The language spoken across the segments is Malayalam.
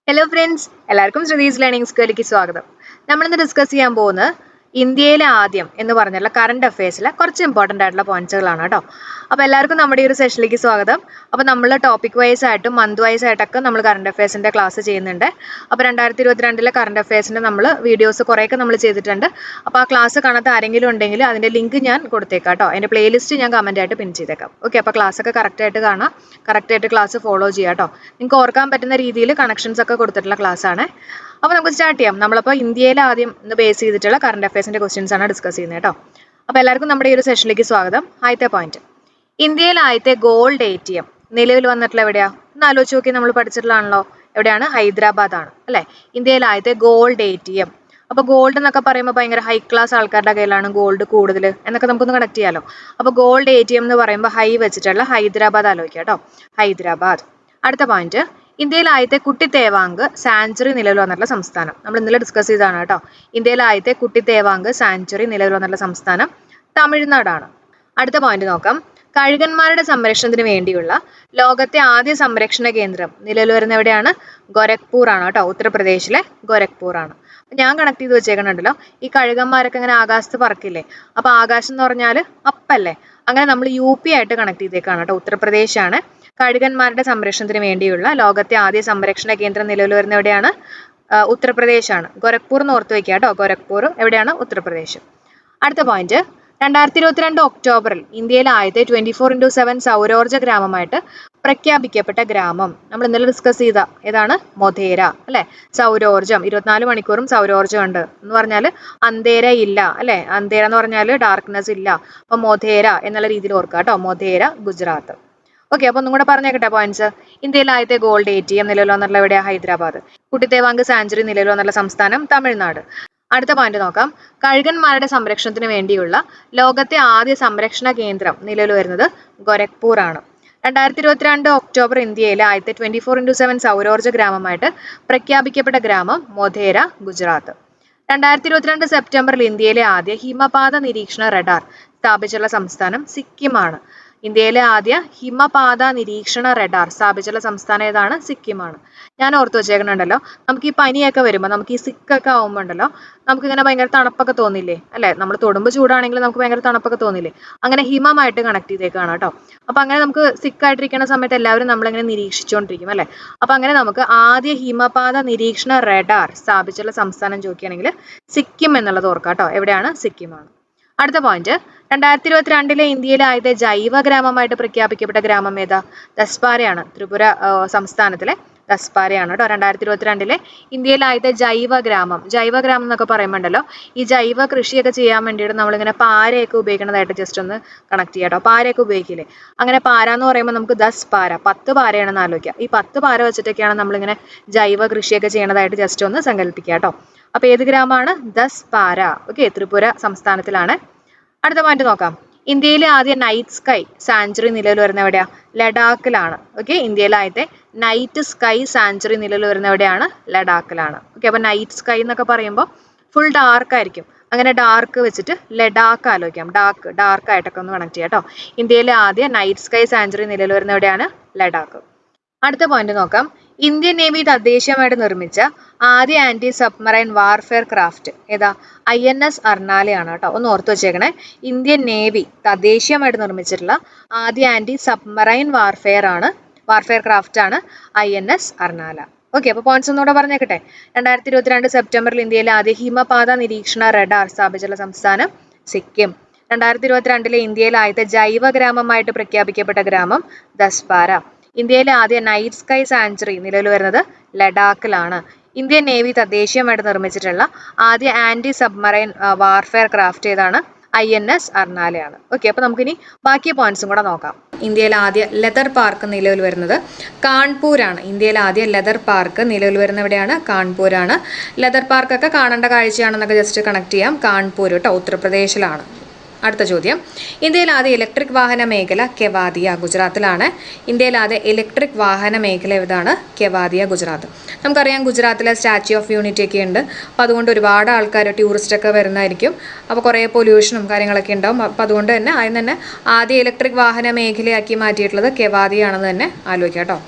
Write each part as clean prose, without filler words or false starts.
ഹലോ ഫ്രണ്ട്സ്, എല്ലാവർക്കും ശ്രുതീസ് ലേണിംഗ് സ്കൂളിലേക്ക് സ്വാഗതം. നമ്മളിന്ന് ഡിസ്കസ് ചെയ്യാൻ പോകുന്നത് ഇന്ത്യയിലെ ആദ്യം എന്ന് പറഞ്ഞുള്ള കറണ്ട് അഫയേഴ്സിലെ കുറച്ച് ഇമ്പോർട്ടൻ്റ് ആയിട്ടുള്ള പോയിന്റ്സുകളാണ് കേട്ടോ. അപ്പോൾ എല്ലാവർക്കും നമ്മുടെ ഈ ഒരു സെഷനിലേക്ക് സ്വാഗതം. അപ്പോൾ നമ്മൾ ടോപ്പിക് വൈസ് ആയിട്ടും മന്ത് വൈസ് ആയിട്ടൊക്കെ നമ്മൾ കറണ്ട് അഫയേഴ്സിൻ്റെ ക്ലാസ് ചെയ്യുന്നുണ്ട്. അപ്പോൾ 2022 കറണ്ട് അഫയേഴ്സിൻ്റെ നമ്മൾ വീഡിയോസ് കുറേയൊക്കെ നമ്മൾ ചെയ്തിട്ടുണ്ട്. അപ്പോൾ ആ ക്ലാസ് കാണാത്ത ആരെങ്കിലും ഉണ്ടെങ്കിൽ അതിൻ്റെ ലിങ്ക് ഞാൻ കൊടുത്തേക്കാം കേട്ടോ. അതിൻ്റെ പ്ലേലിസ്റ്റ് ഞാൻ കമൻ്റ് ആയിട്ട് പിൻ ചെയ്തേക്കാം. ഓക്കെ, അപ്പോൾ ക്ലാസ്സൊക്കെ കറക്റ്റായിട്ട് കാണാം, കറക്റ്റായിട്ട് ക്ലാസ് ഫോളോ ചെയ്യാം കേട്ടോ. നിങ്ങൾക്ക് ഓർക്കാൻ പറ്റുന്ന രീതിയിൽ കണക്ഷൻസ് ഒക്കെ കൊടുത്തിട്ടുള്ള ക്ലാസ് ആണ്. അപ്പോൾ നമുക്ക് സ്റ്റാർട്ട് ചെയ്യാം. നമ്മളപ്പോൾ ഇന്ത്യയിലെ ആദ്യം ബേസ് ചെയ്തിട്ടുള്ള കറണ്ട് അഫയേഴ്സിൻ്റെ ക്വസ്റ്റ്യൻസ് ആണ് ഡിസ്കസ് ചെയ്യുന്നത് കേട്ടോ. അപ്പോൾ എല്ലാവർക്കും നമ്മുടെ ഈ ഒരു സെഷനിലേക്ക് സ്വാഗതം. ആദ്യത്തെ പോയിന്റ്, ഇന്ത്യയിലെ ആദ്യത്തെ ഗോൾഡ് ATM നിലവിൽ വന്നിട്ടുള്ള എവിടെയാ? ഒന്ന് ആലോചിച്ച് നോക്കി, നമ്മൾ പഠിച്ചിട്ടുള്ളതാണല്ലോ. എവിടെയാണ്? ഹൈദരാബാദ് ആണ് അല്ലേ ഇന്ത്യയിലെ ആദ്യത്തെ ഗോൾഡ് ATM. അപ്പോൾ ഗോൾഡ് എന്നൊക്കെ പറയുമ്പോൾ ഭയങ്കര ഹൈ ക്ലാസ് ആൾക്കാരുടെ കയ്യിലാണ് ഗോൾഡ് കൂടുതൽ എന്നൊക്കെ നമുക്കൊന്ന് കണക്ട് ചെയ്യാമല്ലോ. അപ്പോൾ ഗോൾഡ് ATM എന്ന് പറയുമ്പോൾ ഹൈ വെച്ചിട്ടുള്ള ഹൈദരാബാദ് ആലോചിക്കുക കേട്ടോ, ഹൈദരാബാദ്. അടുത്ത പോയിന്റ്, ഇന്ത്യയിലെ ആദ്യത്തെ കുട്ടി തേവാങ്ക് സാങ്ച്വറി നിലവിൽ വന്നിട്ടുള്ള സംസ്ഥാനം. നമ്മൾ ഇന്നലെ ഡിസ്കസ് ചെയ്തതാണ് കേട്ടോ. ഇന്ത്യയിലെ ആദ്യത്തെ കുട്ടി തേവാങ്ക് സാങ്ച്വറി നിലവിൽ വന്നിട്ടുള്ള സംസ്ഥാനം തമിഴ്നാടാണ്. അടുത്ത പോയിന്റ് നോക്കാം. കഴുകന്മാരുടെ സംരക്ഷണത്തിന് വേണ്ടിയുള്ള ലോകത്തെ ആദ്യ സംരക്ഷണ കേന്ദ്രം നിലവിൽ വരുന്ന എവിടെയാണ്? ഗോരഖ്പൂർ ആണ് കേട്ടോ, ഉത്തർപ്രദേശിലെ ഗോരഖ്പൂർ ആണ്. ഞാൻ കണക്ട് ചെയ്ത് വെച്ചേക്കണുണ്ടല്ലോ, ഈ കഴുകന്മാരൊക്കെ ഇങ്ങനെ ആകാശത്ത് പറക്കില്ലേ, അപ്പൊ ആകാശം എന്ന് പറഞ്ഞാൽ അപ്പല്ലേ, അങ്ങനെ നമ്മൾ UP ആയിട്ട് കണക്ട് ചെയ്തേക്കാണ് കേട്ടോ. ഉത്തർപ്രദേശാണ് കഴുകന്മാരുടെ സംരക്ഷണത്തിന് വേണ്ടിയുള്ള ലോകത്തെ ആദ്യ സംരക്ഷണ കേന്ദ്രം നിലവിൽ വരുന്ന എവിടെയാണ്? ഉത്തർപ്രദേശാണ്. ഗോരഖ്പൂർ എന്ന് ഓർത്ത് വെക്കുക കേട്ടോ. ഗോരഖ്പൂർ എവിടെയാണ്? ഉത്തർപ്രദേശ്. അടുത്ത പോയിന്റ്, 2022 ഒക്ടോബറിൽ ഇന്ത്യയിലെ ആദ്യത്തെ 24x7 സൗരോർജ്ജ ഗ്രാമമായിട്ട് പ്രഖ്യാപിക്കപ്പെട്ട ഗ്രാമം നമ്മൾ ഇന്നലെ ഡിസ്കസ് ചെയ്ത ഏതാണ്? മൊധേര അല്ലെ. സൗരോർജ്ജം 24 മണിക്കൂറും സൗരോർജ്ജം ഉണ്ട് എന്ന് പറഞ്ഞാൽ അന്ധേര ഇല്ല അല്ലെ. അന്ധേര എന്ന് പറഞ്ഞാൽ ഡാർക്ക്നെസ് ഇല്ല. അപ്പൊ മൊധേര എന്നുള്ള രീതിയിൽ ഓർക്കുക കേട്ടോ. മൊധേര, ഗുജറാത്ത്. ഓക്കെ, അപ്പൊ ഒന്നും കൂടെ പറഞ്ഞേക്കട്ടെ പോയിന്റ്സ്. ഇന്ത്യയിലെ ആദ്യത്തെ ഗോൾഡ് ATM നിലവിൽ വന്നിട്ടുള്ള എവിടെയാ? ഹൈദരാബാദ്. കുട്ടിത്തേവാങ്ക് സാങ്ച്വറി നിലവിൽ വന്നിട്ടുള്ള സംസ്ഥാനം തമിഴ്നാട്. അടുത്ത പോയിന്റ് നോക്കാം. കഴുകന്മാരുടെ സംരക്ഷണത്തിന് വേണ്ടിയുള്ള ലോകത്തെ ആദ്യ സംരക്ഷണ കേന്ദ്രം നിലവിൽ വരുന്നത് ഗോരഖ്പൂർ ആണ്. 2022 ഒക്ടോബർ ഇന്ത്യയിലെ ആദ്യത്തെ 24x7 സൗരോർജ്ജ ഗ്രാമമായിട്ട് പ്രഖ്യാപിക്കപ്പെട്ട ഗ്രാമം മൊധേര, ഗുജറാത്ത്. 2022 സെപ്റ്റംബറിൽ ഇന്ത്യയിലെ ആദ്യ ഹിമപാത നിരീക്ഷണ റഡാർ സ്ഥാപിച്ചുള്ള സംസ്ഥാനം സിക്കിമാണ്. ഇന്ത്യയിലെ ആദ്യ ഹിമപാത നിരീക്ഷണ റഡാർ സ്ഥാപിച്ചുള്ള സംസ്ഥാനം ഏതാണ്? സിക്കിമാണ്. ഞാൻ ഓർത്ത് വെച്ചേക്കണുണ്ടല്ലോ, നമുക്ക് ഈ പനിയൊക്കെ വരുമ്പോൾ, നമുക്ക് ഈ സിക്കൊക്കെ ആവുമ്പോൾ ഉണ്ടല്ലോ, നമുക്കിങ്ങനെ ഭയങ്കര തണുപ്പൊക്കെ തോന്നില്ലേ അല്ലെ. നമ്മൾ തൊടുമ്പോൾ ചൂടാണെങ്കിൽ നമുക്ക് ഭയങ്കര തണുപ്പൊക്കെ തോന്നില്ലേ, അങ്ങനെ ഹിമമായിട്ട് കണക്ട് ചെയ്തേക്കാണ് കേട്ടോ. അപ്പൊ അങ്ങനെ നമുക്ക് സിക്കായിട്ടിരിക്കുന്ന സമയത്ത് എല്ലാവരും നമ്മളിങ്ങനെ നിരീക്ഷിച്ചുകൊണ്ടിരിക്കും അല്ലെ. അപ്പൊ അങ്ങനെ നമുക്ക് ആദ്യ ഹിമപാത നിരീക്ഷണ റഡാർ സ്ഥാപിച്ചുള്ള സംസ്ഥാനം ചോദിക്കുകയാണെങ്കിൽ സിക്കിം എന്നുള്ളത് ഓർക്കാം കേട്ടോ. എവിടെയാണ്? സിക്കിമാണ്. അടുത്ത പോയിന്റ്, 2022 ഇന്ത്യയിലെ ആദ്യത്തെ ജൈവ ഗ്രാമമായിട്ട് പ്രഖ്യാപിക്കപ്പെട്ട ഗ്രാമം ഏതാ? ദസ്പാരയാണ്. ത്രിപുര സംസ്ഥാനത്തിലെ ദസ്പാരയാണ് കേട്ടോ. 2022 ഇന്ത്യയിലെ ആദ്യത്തെ ജൈവ ഗ്രാമം എന്നൊക്കെ പറയുമ്പോണ്ടല്ലോ, ഈ ജൈവ കൃഷിയൊക്കെ ചെയ്യാൻ വേണ്ടിയിട്ട് നമ്മളിങ്ങനെ പാരയൊക്കെ ഉപയോഗിക്കുന്നതായിട്ട് ജസ്റ്റ് ഒന്ന് കണക്ട് ചെയ്യാം കേട്ടോ. പാരയൊക്കെ ഉപയോഗിക്കില്ലേ, അങ്ങനെ പാര എന്ന് പറയുമ്പോൾ നമുക്ക് 10 പാര, 10 പാരയാണെന്ന് ആലോചിക്കുക. ഈ 10 പാര വെച്ചിട്ടൊക്കെയാണ് നമ്മളിങ്ങനെ ജൈവ കൃഷിയൊക്കെ ചെയ്യണതായിട്ട് ജസ്റ്റ് ഒന്ന് സങ്കല്പിക്കുക കേട്ടോ. അപ്പൊ ഏത് ഗ്രാമമാണ്? ദസ്പാര. ഓക്കെ, ത്രിപുര സംസ്ഥാനത്തിലാണ്. അടുത്ത പോയിന്റ് നോക്കാം. ഇന്ത്യയിലെ ആദ്യ നൈറ്റ് സ്കൈ സാങ്ച്വറി നിലവിൽ വരുന്ന എവിടെയാ? ലഡാക്കിലാണ്. ഓക്കെ, ഇന്ത്യയിലെ ആദ്യത്തെ നൈറ്റ് സ്കൈ സാങ്ച്വറി നിലവിൽ വരുന്ന എവിടെയാണ്? ലഡാക്കിലാണ്. ഓക്കെ, അപ്പൊ നൈറ്റ് സ്കൈ എന്നൊക്കെ പറയുമ്പോൾ ഫുൾ ഡാർക്ക് ആയിരിക്കും. അങ്ങനെ ഡാർക്ക് വെച്ചിട്ട് ലഡാക്ക് ആലോചിക്കാം. ഡാർക്ക് ആയിട്ടൊക്കെ ഒന്ന് കണക്ട് ചെയ്യാം കേട്ടോ. ഇന്ത്യയിലെ ആദ്യ നൈറ്റ് സ്കൈ സാങ്ച്വറി നിലവിൽ വരുന്ന എവിടെയാണ്? ലഡാക്ക്. അടുത്ത പോയിന്റ് നോക്കാം. ഇന്ത്യൻ നേവി തദ്ദേശീയമായിട്ട് നിർമ്മിച്ച ആദ്യ ആന്റി സബ്മറൈൻ വാർഫെയർ ക്രാഫ്റ്റ് ഏതാ? INS അർണാലയാണ് കേട്ടോ. ഒന്ന് ഓർത്ത് വെച്ചേക്കണേ. ഇന്ത്യൻ നേവി തദ്ദേശീയമായിട്ട് നിർമ്മിച്ചിട്ടുള്ള ആദ്യ ആന്റി സബ്മറൈൻ വാർഫെയർ ക്രാഫ്റ്റ് ആണ് INS അർണാല. ഓക്കെ, അപ്പൊ പോയിന്റ്സ് ഒന്നുകൂടെ പറഞ്ഞേക്കട്ടെ. 2022 സെപ്റ്റംബറിൽ ഇന്ത്യയിലെ ആദ്യ ഹിമപാത നിരീക്ഷണ റഡാർ സ്ഥാപിച്ചുള്ള സംസ്ഥാനം സിക്കിം. 2022 ഇന്ത്യയിലെ ആദ്യത്തെ ജൈവ ഗ്രാമമായിട്ട് പ്രഖ്യാപിക്കപ്പെട്ട ഗ്രാമം ദസ്പാര. ഇന്ത്യയിലെ ആദ്യ നൈറ്റ് സ്കൈ സാങ്ച്വറി നിലവിൽ വരുന്നത് ലഡാക്കിലാണ്. ഇന്ത്യൻ നേവി തദ്ദേശീയമായിട്ട് നിർമ്മിച്ചിട്ടുള്ള ആദ്യ ആന്റി സബ്മറൈൻ വാർഫെയർ ക്രാഫ്റ്റ് ഏതാണ്? INS അർണാലയാണ്. ഓക്കെ, അപ്പൊ നമുക്കിനി ബാക്കി പോയിന്റ്സും കൂടെ നോക്കാം. ഇന്ത്യയിലെ ആദ്യ ലെതർ പാർക്ക് നിലവിൽ വരുന്നത് കാൺപൂരാണ്. ഇന്ത്യയിലെ ആദ്യ ലെതർ പാർക്ക് നിലവിൽ വരുന്ന എവിടെയാണ്? കാൺപൂരാണ്. ലെതർ പാർക്കൊക്കെ കാണേണ്ട കാഴ്ചയാണെന്നൊക്കെ ജസ്റ്റ് കണക്ട് ചെയ്യാം. കാൺപൂർ കേട്ടോ, ഉത്തർപ്രദേശിലാണ്. അടുത്ത ചോദ്യം, ഇന്ത്യയിൽ ആദ്യ ഇലക്ട്രിക് വാഹന മേഖല കെവാദിയ, ഗുജറാത്തിലാണ്. ഇന്ത്യയിൽ ആദ്യ ഇലക്ട്രിക് വാഹന മേഖല ഏതാണ്? കെവാദിയ, ഗുജറാത്ത്. നമുക്കറിയാം ഗുജറാത്തിലെ സ്റ്റാച്യു ഓഫ് യൂണിറ്റി ഒക്കെ ഉണ്ട്. അപ്പോൾ അതുകൊണ്ട് ഒരുപാട് ആൾക്കാർ ടൂറിസ്റ്റൊക്കെ വരുന്നതായിരിക്കും. അപ്പോൾ കുറേ പൊല്യൂഷനും കാര്യങ്ങളൊക്കെ ഉണ്ടാവും. അപ്പോൾ അതുകൊണ്ട് തന്നെ അതിന് തന്നെ ആദ്യ ഇലക്ട്രിക് വാഹന മേഖലയാക്കി മാറ്റിയിട്ടുള്ളത് കെവാദിയാണെന്ന് തന്നെ ആലോചിക്കാം കേട്ടോ.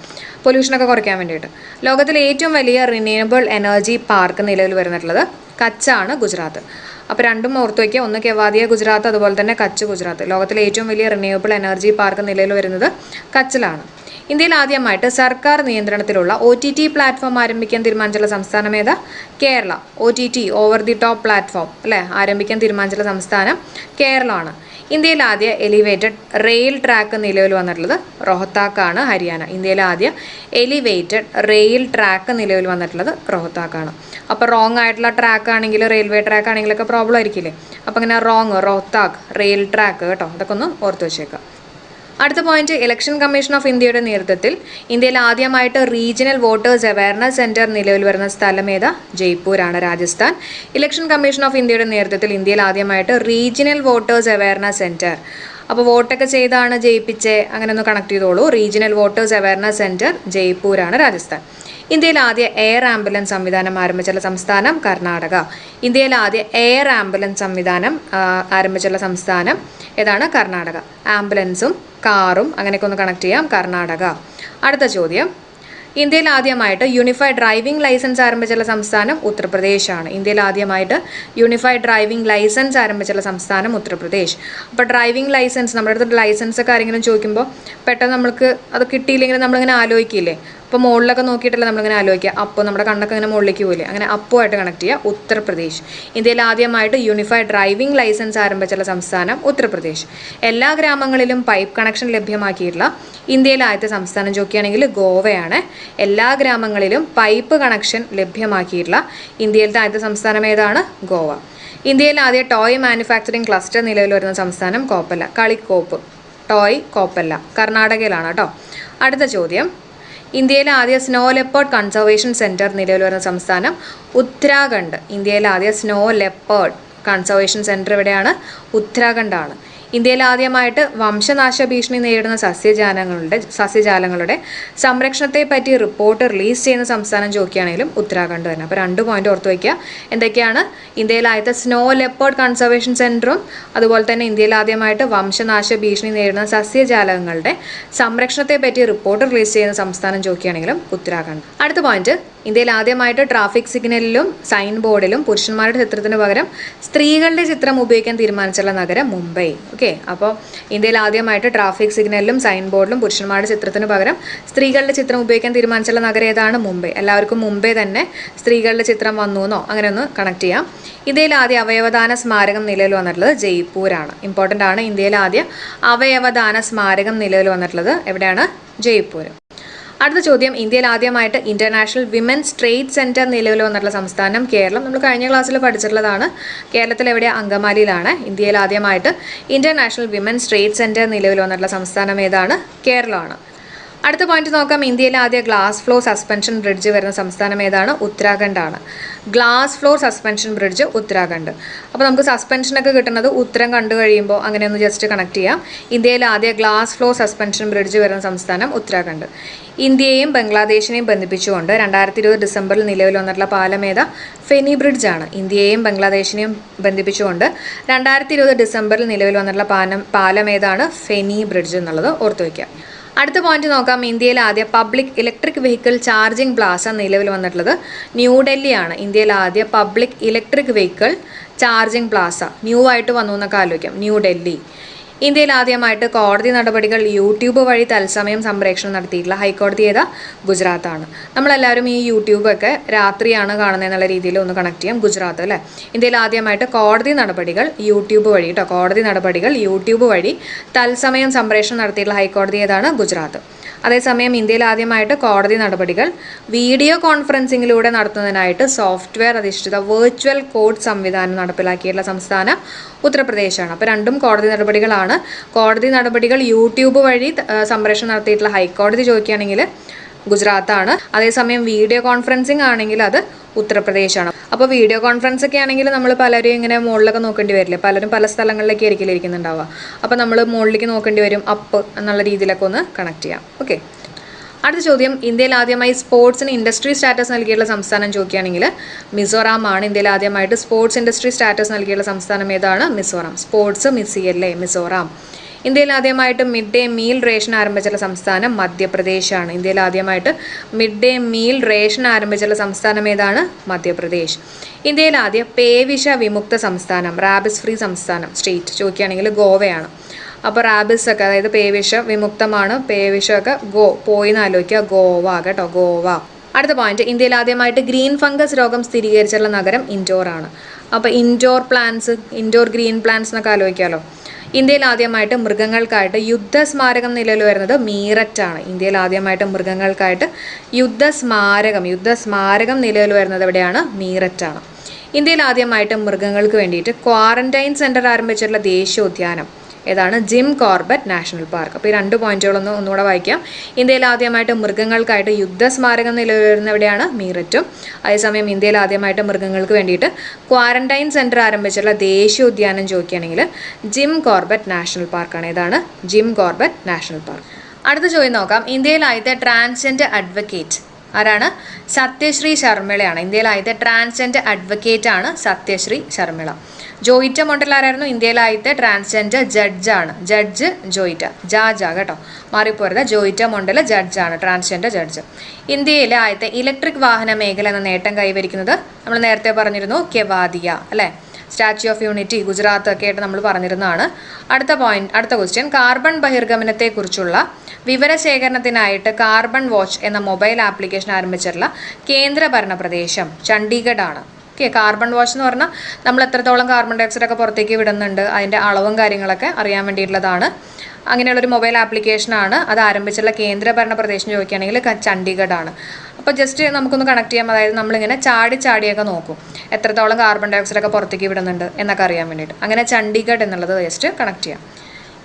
പൊല്യൂഷനൊക്കെ കുറയ്ക്കാൻ വേണ്ടിയിട്ട്. ലോകത്തിലെ ഏറ്റവും വലിയ റിന്യൂവബിൾ എനർജി പാർക്ക് നിലവിൽ വരുന്നിട്ടുള്ളത് കച്ചാണ്, ഗുജറാത്ത്. അപ്പോൾ രണ്ടും ഓർത്ത് വയ്ക്കുക. ഒന്ന് കെവാദിയ ഗുജറാത്ത്, അതുപോലെ തന്നെ കച്ച് ഗുജറാത്ത്. ലോകത്തിലെ ഏറ്റവും വലിയ റിന്യൂവബിൾ എനർജി പാർക്ക് നിലവിൽ വരുന്നത് കച്ചിലാണ്. ഇന്ത്യയിൽ ആദ്യമായിട്ട് സർക്കാർ നിയന്ത്രണത്തിലുള്ള OTT പ്ലാറ്റ്ഫോം ആരംഭിക്കാൻ തീരുമാനിച്ചുള്ള സംസ്ഥാനം ഏതാ? Kerala. OTT over the top platform അല്ലേ ആരംഭിക്കാൻ തീരുമാനിച്ചുള്ള സംസ്ഥാനം കേരളമാണ്. ഇന്ത്യയിൽ ആദ്യ എലിവേറ്റഡ് റെയിൽ ട്രാക്ക് നിലവിൽ വന്നിട്ടുള്ളത് റോഹ്താക്കാണ്, ഹരിയാന. ഇന്ത്യയിലെ ആദ്യ എലിവേറ്റഡ് റെയിൽ ട്രാക്ക് നിലവിൽ വന്നിട്ടുള്ളത് റോഹ്താക്കാണ്. അപ്പോൾ റോങ് ആയിട്ടുള്ള ട്രാക്ക് ആണെങ്കിൽ, റെയിൽവേ ട്രാക്ക് ആണെങ്കിലൊക്കെ പ്രോബ്ലം ആയിരിക്കില്ലേ. അപ്പോൾ ഇങ്ങനെ റോഹ്താക്ക് റെയിൽ ട്രാക്ക് കേട്ടോ, അതൊക്കെ ഒന്ന് ഓർത്ത് വെച്ചേക്കാം. അടുത്ത പോയിന്റ്, ഇലക്ഷൻ കമ്മീഷൻ ഓഫ് ഇന്ത്യയുടെ നേതൃത്വത്തിൽ ഇന്ത്യയിൽ ആദ്യമായിട്ട് റീജിയണൽ വോട്ടേഴ്സ് അവയർനെസ് സെന്റർ നിലവിൽ വരുന്ന സ്ഥലം ഏതാ? ജയ്പൂരാണ്, രാജസ്ഥാൻ. ഇലക്ഷൻ കമ്മീഷൻ ഓഫ് ഇന്ത്യയുടെ നേതൃത്വത്തിൽ ഇന്ത്യയിൽ ആദ്യമായിട്ട് റീജിയണൽ വോട്ടേഴ്സ് അവയർനെസ് സെന്റർ. അപ്പോൾ വോട്ടൊക്കെ ചെയ്താണ് ജയിപ്പിച്ചേ, അങ്ങനെ ഒന്ന് കണക്ട് ചെയ്തോളൂ. റീജിയണൽ വോട്ടേഴ്സ് അവയർനെസ് സെന്റർ ജയ്പൂരാണ്, രാജസ്ഥാൻ. ഇന്ത്യയിൽ ആദ്യ എയർ ആംബുലൻസ് സംവിധാനം ആരംഭിച്ചുള്ള സംസ്ഥാനം കർണാടക. ഇന്ത്യയിൽ ആദ്യ എയർ ആംബുലൻസ് സംവിധാനം ആരംഭിച്ചുള്ള സംസ്ഥാനം ഏതാണ്? കർണാടക. ആംബുലൻസും കാറും അങ്ങനെയൊക്കെ ഒന്ന് കണക്ട് ചെയ്യാം, കർണാടക. അടുത്ത ചോദ്യം, ഇന്ത്യയിൽ ആദ്യമായിട്ട് യൂണിഫൈഡ് ഡ്രൈവിംഗ് ലൈസൻസ് ആരംഭിച്ചുള്ള സംസ്ഥാനം ഉത്തർപ്രദേശാണ്. ഇന്ത്യയിൽ ആദ്യമായിട്ട് യൂണിഫൈഡ് ഡ്രൈവിംഗ് ലൈസൻസ് ആരംഭിച്ചുള്ള സംസ്ഥാനം ഉത്തർപ്രദേശ്. അപ്പോൾ ഡ്രൈവിംഗ് ലൈസൻസ്, നമ്മുടെ അടുത്ത് ലൈസൻസ് ഒക്കെ ആരെങ്കിലും ചോദിക്കുമ്പോൾ പെട്ടെന്ന് നമ്മൾക്ക് അത് കിട്ടിയില്ലെങ്കിൽ നമ്മളിങ്ങനെ ആലോചിക്കില്ലേ. അപ്പോൾ മുകളിലൊക്കെ നോക്കിയിട്ടല്ല നമ്മളിങ്ങനെ ആലോചിക്കുക, അപ്പോൾ നമ്മുടെ കണ്ണൊക്കെ ഇങ്ങനെ മുകളിലേക്ക് പോയില്ലേ, അങ്ങനെ അപ്പുമായിട്ട് കണക്ട് ചെയ്യുക, ഉത്തർപ്രദേശ്. ഇന്ത്യയിൽ ആദ്യമായിട്ട് യൂണിഫൈഡ് ഡ്രൈവിംഗ് ലൈസൻസ് ആരംഭിച്ചുള്ള സംസ്ഥാനം ഉത്തർപ്രദേശ്. എല്ലാ ഗ്രാമങ്ങളിലും പൈപ്പ് കണക്ഷൻ ലഭ്യമാക്കിയിട്ടുള്ള ഇന്ത്യയിലെ ആദ്യത്തെ സംസ്ഥാനം ചോദിക്കുകയാണെങ്കിൽ ഗോവയാണ്. എല്ലാ ഗ്രാമങ്ങളിലും പൈപ്പ് കണക്ഷൻ ലഭ്യമാക്കിയിട്ടുള്ള ഇന്ത്യയിലത്തെ ആദ്യത്തെ സംസ്ഥാനം ഏതാണ്? ഗോവ. ഇന്ത്യയിൽ ആദ്യ ടോയ് മാനുഫാക്ചറിംഗ് ക്ലസ്റ്റർ നിലവിൽ വരുന്ന സംസ്ഥാനം കോപ്പല്ല, കളിക്കോപ്പ്. ടോയ് കോപ്പല്ല, കർണാടകയിലാണ് കേട്ടോ. അടുത്ത ചോദ്യം, ഇന്ത്യയിലെ ആദ്യ സ്നോ ലെപ്പേർഡ് കൺസർവേഷൻ സെൻറ്റർ നിലവിൽ വരുന്ന സംസ്ഥാനം ഉത്തരാഖണ്ഡ്. ഇന്ത്യയിലെ ആദ്യ സ്നോ ലെപ്പേർഡ് കൺസർവേഷൻ സെൻറ്റർ എവിടെയാണ്? ഉത്തരാഖണ്ഡാണ്. ഇന്ത്യയിൽ ആദ്യമായിട്ട് വംശനാശ ഭീഷണി നേരിടുന്ന സസ്യജാലങ്ങളുടെ സംരക്ഷണത്തെ പറ്റി റിപ്പോർട്ട് റിലീസ് ചെയ്യുന്ന സംസ്ഥാനം ചോദിക്കുകയാണെങ്കിലും ഉത്തരാഖണ്ഡ് തന്നെ. അപ്പോൾ 2 പോയിന്റ് ഓർത്ത് വയ്ക്കുക. എന്തൊക്കെയാണ്? ഇന്ത്യയിൽ ആദ്യത്തെ സ്നോ ലെപ്പേർഡ് കൺസർവേഷൻ സെൻറ്ററും അതുപോലെ തന്നെ ഇന്ത്യയിൽ ആദ്യമായിട്ട് വംശനാശ ഭീഷണി നേരിടുന്ന സസ്യജാലങ്ങളുടെ സംരക്ഷണത്തെ പറ്റി റിപ്പോർട്ട് റിലീസ് ചെയ്യുന്ന സംസ്ഥാനം ചോദിക്കുകയാണെങ്കിലും ഉത്തരാഖണ്ഡ്. അടുത്ത പോയിന്റ്, ഇന്ത്യയിൽ ആദ്യമായിട്ട് ട്രാഫിക് സിഗ്നലിലും സൈൻ ബോർഡിലും പുരുഷന്മാരുടെ ചിത്രത്തിന് പകരം സ്ത്രീകളുടെ ചിത്രം ഉപയോഗിക്കാൻ തീരുമാനിച്ചുള്ള നഗരം മുംബൈ. ഓക്കെ, അപ്പോൾ ഇന്ത്യയിൽ ആദ്യമായിട്ട് ട്രാഫിക് സിഗ്നലിലും സൈൻ ബോർഡിലും പുരുഷന്മാരുടെ ചിത്രത്തിന് പകരം സ്ത്രീകളുടെ ചിത്രം ഉപയോഗിക്കാൻ തീരുമാനിച്ചുള്ള നഗരം ഏതാണ്? മുംബൈ. എല്ലാവർക്കും മുംബൈ തന്നെ സ്ത്രീകളുടെ ചിത്രം വന്നു എന്നോ അങ്ങനെ ഒന്ന് കണക്ട് ചെയ്യാം. ഇന്ത്യയിൽ ആദ്യ അവയവദാന സ്മാരകം നിലവിൽ വന്നിട്ടുള്ളത് ജയ്പൂരാണ്. ഇമ്പോർട്ടൻ്റ് ആണ്. ഇന്ത്യയിൽ ആദ്യ അവയവദാന സ്മാരകം നിലവിൽ വന്നിട്ടുള്ളത് എവിടെയാണ്? ജയ്പൂർ. അടുത്ത ചോദ്യം, ഇന്ത്യയിൽ ആദ്യമായിട്ട് ഇന്റർനാഷണൽ വിമൻസ് ട്രേഡ് സെന്റർ നിലവിൽ വന്നിട്ടുള്ള സംസ്ഥാനം കേരളം. നമ്മൾ കഴിഞ്ഞ ക്ലാസ്സിൽ പഠിച്ചിട്ടുള്ളതാണ്. കേരളത്തിൽ എവിടെ? അങ്കമാലിയിലാണ്. ഇന്ത്യയിൽ ആദ്യമായിട്ട് ഇന്റർനാഷണൽ വിമൻസ് ട്രേഡ് സെന്റർ നിലവിൽ വന്നിട്ടുള്ള സംസ്ഥാനം ഏതാണ്? കേരളമാണ്. അടുത്ത പോയിന്റ് നോക്കാം, ഇന്ത്യയിലെ ആദ്യ ഗ്ലാസ് ഫ്ലോർ സസ്പെൻഷൻ ബ്രിഡ്ജ് വരുന്ന സംസ്ഥാനം ഏതാണ്? ഉത്തരാഖണ്ഡാണ്. Glass floor suspension bridge Uttarakhand. അപ്പോൾ നമുക്ക് സസ്പെൻഷനൊക്കെ കിട്ടുന്നത് ഉത്തരം കണ്ടു കഴിയുമ്പോൾ അങ്ങനെ ഒന്ന് ജസ്റ്റ് കണക്ട് ചെയ്യാം. ഇന്ത്യയിലെ ആദ്യ ഗ്ലാസ് ഫ്ലോർ സസ്പെൻഷൻ ബ്രിഡ്ജ് വരുന്ന സംസ്ഥാനം ഉത്തരാഖണ്ഡ്. ഇന്ത്യയെയും ബംഗ്ലാദേശിനെയും ബന്ധിപ്പിച്ചുകൊണ്ട് 2020 ഡിസംബറിൽ നിലവിൽ വന്നിട്ടുള്ള പാലം ഏതാ? ഫെനി ബ്രിഡ്ജാണ്. ഇന്ത്യയെയും ബംഗ്ലാദേശിനെയും ബന്ധിപ്പിച്ചുകൊണ്ട് 2020 ഡിസംബറിൽ നിലവിൽ വന്നിട്ടുള്ള പാലം ഏതാണ്? ഫെനി ബ്രിഡ്ജ് എന്നുള്ളത് ഓർത്തു വയ്ക്കുക. അടുത്ത പോയിന്റ് നോക്കാം, ഇന്ത്യയിലെ ആദ്യ public electric vehicle charging Plaza നിലവിൽ വന്നിട്ടുള്ളത് ന്യൂഡൽഹിയാണ്. ഇന്ത്യയിലെ ആദ്യ public electric vehicle charging Plaza new ആയിട്ട് വന്നു എന്നൊക്കെ ആലോചിക്കാം, ന്യൂഡൽഹി. ഇന്ത്യയിൽ ആദ്യമായിട്ട് കോടതി നടപടികൾ യൂട്യൂബ് വഴി തത്സമയം സംപ്രേഷണം നടത്തിയിട്ടുള്ള ഹൈക്കോടതി ഏതാ? ഗുജറാത്താണ്. നമ്മളെല്ലാവരും ഈ യൂട്യൂബൊക്കെ രാത്രിയാണ് കാണുന്നത് എന്നുള്ള രീതിയിൽ ഒന്ന് കണക്ട് ചെയ്യാം, ഗുജറാത്ത് അല്ലേ. ഇന്ത്യയിൽ ആദ്യമായിട്ട് കോടതി നടപടികൾ യൂട്യൂബ് വഴി കോടതി നടപടികൾ യൂട്യൂബ് വഴി തത്സമയം സംപ്രേഷണം നടത്തിയിട്ടുള്ള ഹൈക്കോടതി ഏതാണ്? ഗുജറാത്ത്. അതേസമയം ഇന്ത്യയിൽ ആദ്യമായിട്ട് കോടതി നടപടികൾ വീഡിയോ കോൺഫറൻസിങ്ങിലൂടെ നടത്തുന്നതിനായിട്ട് സോഫ്റ്റ്വെയർ അധിഷ്ഠിത വെർച്വൽ കോർട്ട് സംവിധാനം നടപ്പിലാക്കിയിട്ടുള്ള സംസ്ഥാനം ഉത്തർപ്രദേശാണ്. അപ്പോൾ രണ്ടും കോടതി നടപടികളാണ്. കോടതി നടപടികൾ യൂട്യൂബ് വഴി സംപ്രേഷണം നടത്തിയിട്ടുള്ള ഹൈക്കോടതി ചോദിക്കുകയാണെങ്കിൽ ഗുജറാത്താണ്. അതേസമയം വീഡിയോ കോൺഫറൻസിങ് ആണെങ്കിൽ അത് ഉത്തർപ്രദേശാണ്. അപ്പോൾ വീഡിയോ കോൺഫറൻസ് ഒക്കെ ആണെങ്കിൽ നമ്മൾ പലരും ഇങ്ങനെ മുകളിലൊക്കെ നോക്കേണ്ടി വരില്ല, പലരും പല സ്ഥലങ്ങളിലേക്ക് ആയിരിക്കില്ല ഇരിക്കുന്നുണ്ടാവുക. അപ്പോൾ നമ്മൾ മുകളിലേക്ക് നോക്കേണ്ടി വരും, അപ്പ് എന്നുള്ള രീതിയിലൊക്കെ ഒന്ന് കണക്ട് ചെയ്യാം. ഓക്കെ, അടുത്ത ചോദ്യം, ഇന്ത്യയിൽ ആദ്യമായി സ്പോർട്സിന് ഇൻഡസ്ട്രി സ്റ്റാറ്റസ് നൽകിയുള്ള സംസ്ഥാനം ചോദിക്കുകയാണെങ്കിൽ മിസോറാം ആണ്. ഇന്ത്യയിൽ ആദ്യമായിട്ട് സ്പോർട്സ് ഇൻഡസ്ട്രി സ്റ്റാറ്റസ് നൽകിയുള്ള സംസ്ഥാനം ഏതാണ്? മിസോറാം. സ്പോർട്സ് മിസ്സിയല്ലേ, മിസോറാം. ഇന്ത്യയിൽ ആദ്യമായിട്ട് മിഡ് ഡേ മീൽ റേഷൻ ആരംഭിച്ചുള്ള സംസ്ഥാനം മധ്യപ്രദേശാണ്. ഇന്ത്യയിൽ ആദ്യമായിട്ട് മിഡ് ഡേ മീൽ റേഷൻ ആരംഭിച്ചുള്ള സംസ്ഥാനം ഏതാണ്? മധ്യപ്രദേശ്. ഇന്ത്യയിൽ ആദ്യ പേവിഷ വിമുക്ത സംസ്ഥാനം, റാബിസ് ഫ്രീ സംസ്ഥാനം സ്റ്റേറ്റ് ചോദിക്കുകയാണെങ്കിൽ ഗോവയാണ്. അപ്പോൾ റാബിസ് ഒക്കെ, അതായത് പേവിഷ വിമുക്തമാണ്, പേവിഷമൊക്കെ പോയി എന്ന് ആലോചിക്കുക, ഗോവ കേട്ടോ, ഗോവ. അടുത്ത പോയിന്റ്, ഇന്ത്യയിൽ ആദ്യമായിട്ട് ഗ്രീൻ ഫംഗസ് രോഗം സ്ഥിരീകരിച്ചുള്ള നഗരം ഇൻഡോർ ആണ്. അപ്പോൾ indoor plants, indoor green plants എന്നൊക്കെ ആലോചിക്കാമല്ലോ. ഇന്ത്യയിൽ ആദ്യമായിട്ട് മൃഗങ്ങൾക്കായിട്ട് യുദ്ധസ്മാരകം നിലവിൽ വരുന്നത് മീററ്റാണ്. ഇന്ത്യയിൽ ആദ്യമായിട്ട് മൃഗങ്ങൾക്കായിട്ട് യുദ്ധസ്മാരകം നിലവിൽ വരുന്നത് എവിടെയാണ്? മീററ്റാണ്. ഇന്ത്യയിൽ ആദ്യമായിട്ട് മൃഗങ്ങൾക്ക് വേണ്ടിയിട്ട് ക്വാറന്റൈൻ സെന്റർ ആരംഭിച്ചിട്ടുള്ള ദേശീയോദ്യാനം ഏതാണ്? Jim Corbett national park. അപ്പോൾ ഈ 2 പോയിന്റുകളൊന്ന് ഒന്നുകൂടെ വായിക്കാം. ഇന്ത്യയിൽ ആദ്യമായിട്ട് മൃഗങ്ങൾക്കായിട്ട് യുദ്ധസ്മാരകം നിലവിൽ വരുന്ന എവിടെയാണ്? മീററ്റും. അതേസമയം ഇന്ത്യയിൽ ആദ്യമായിട്ട് മൃഗങ്ങൾക്ക് വേണ്ടിയിട്ട് ക്വാറന്റൈൻ സെന്റർ ആരംഭിച്ചിട്ടുള്ള ദേശീയോദ്യാനം ചോദിക്കുകയാണെങ്കിൽ ജിം കോർബറ്റ് നാഷണൽ പാർക്കാണ്. ഏതാണ്? Jim Corbett national park. അടുത്ത ചോദ്യം നോക്കാം. ഇന്ത്യയിൽ ആദ്യത്തെ ട്രാൻസ്ജെൻഡർ അഡ്വക്കേറ്റ് ആരാണ്? സത്യശ്രീ ശർമ്മിളയാണ്. ഇന്ത്യയിൽ ആദ്യത്തെ ട്രാൻസ്ജെൻഡർ അഡ്വക്കേറ്റ് ആണ് സത്യശ്രീ ശർമ്മിള. ജോയിറ്റ മൊണ്ടൽ ആരായിരുന്നു? ഇന്ത്യയിലെ ആദ്യത്തെ ട്രാൻസ്ജെൻഡർ ജഡ്ജാണ്. ജഡ്ജ് ജോയിറ്റ, ജാജാ കേട്ടോ, മാറിപ്പോരുത്. Joyita Mondal ജഡ്ജാണ്, transgender judge. ഇന്ത്യയിലെ ആദ്യത്തെ ഇലക്ട്രിക് വാഹന മേഖല എന്ന നേട്ടം കൈവരിക്കുന്നത് നമ്മൾ നേരത്തെ പറഞ്ഞിരുന്നു, കെവാദിയ അല്ലേ? സ്റ്റാച്യു ഓഫ് യൂണിറ്റി ഗുജറാത്ത് ഒക്കെ ആയിട്ട് നമ്മൾ പറഞ്ഞിരുന്നതാണ്. അടുത്ത ക്വസ്റ്റ്യൻ, കാർബൺ ബഹിർഗമനത്തെക്കുറിച്ചുള്ള വിവരശേഖരണത്തിനായിട്ട് കാർബൺ വാച്ച് എന്ന മൊബൈൽ ആപ്ലിക്കേഷൻ ആരംഭിച്ചിട്ടുള്ള കേന്ദ്രഭരണ പ്രദേശം ചണ്ഡീഗഡ് ആണ്. കാർബൺ വാച്ച് എന്ന് പറഞ്ഞാൽ നമ്മൾ എത്രത്തോളം കാർബൺ ഡൈ ഓക്സൈഡ് ഒക്കെ പുറത്തേക്ക് വിടുന്നുണ്ട്, അതിൻ്റെ അളവും കാര്യങ്ങളൊക്കെ അറിയാൻ വേണ്ടിയിട്ടുള്ളതാണ്. അങ്ങനെയുള്ളൊരു മൊബൈൽ ആപ്ലിക്കേഷനാണ്. അത് ആരംഭിച്ചുള്ള കേന്ദ്രഭരണ പ്രദേശം ചോദിക്കുകയാണെങ്കിൽ ചണ്ഡീഗഡ് ആണ്. അപ്പോൾ ജസ്റ്റ് നമുക്കൊന്ന് കണക്ട് ചെയ്യാം. അതായത് നമ്മളിങ്ങനെ ചാടിയൊക്കെ നോക്കും എത്രത്തോളം കാർബൺ ഡൈ ഓക്സൈഡ് ഒക്കെ പുറത്തേക്ക് വിടുന്നുണ്ട് എന്നൊക്കെ അറിയാൻ വേണ്ടിയിട്ട്. അങ്ങനെ ചണ്ഡീഗഡ് എന്നുള്ളത് ജസ്റ്റ് കണക്ട് ചെയ്യാം.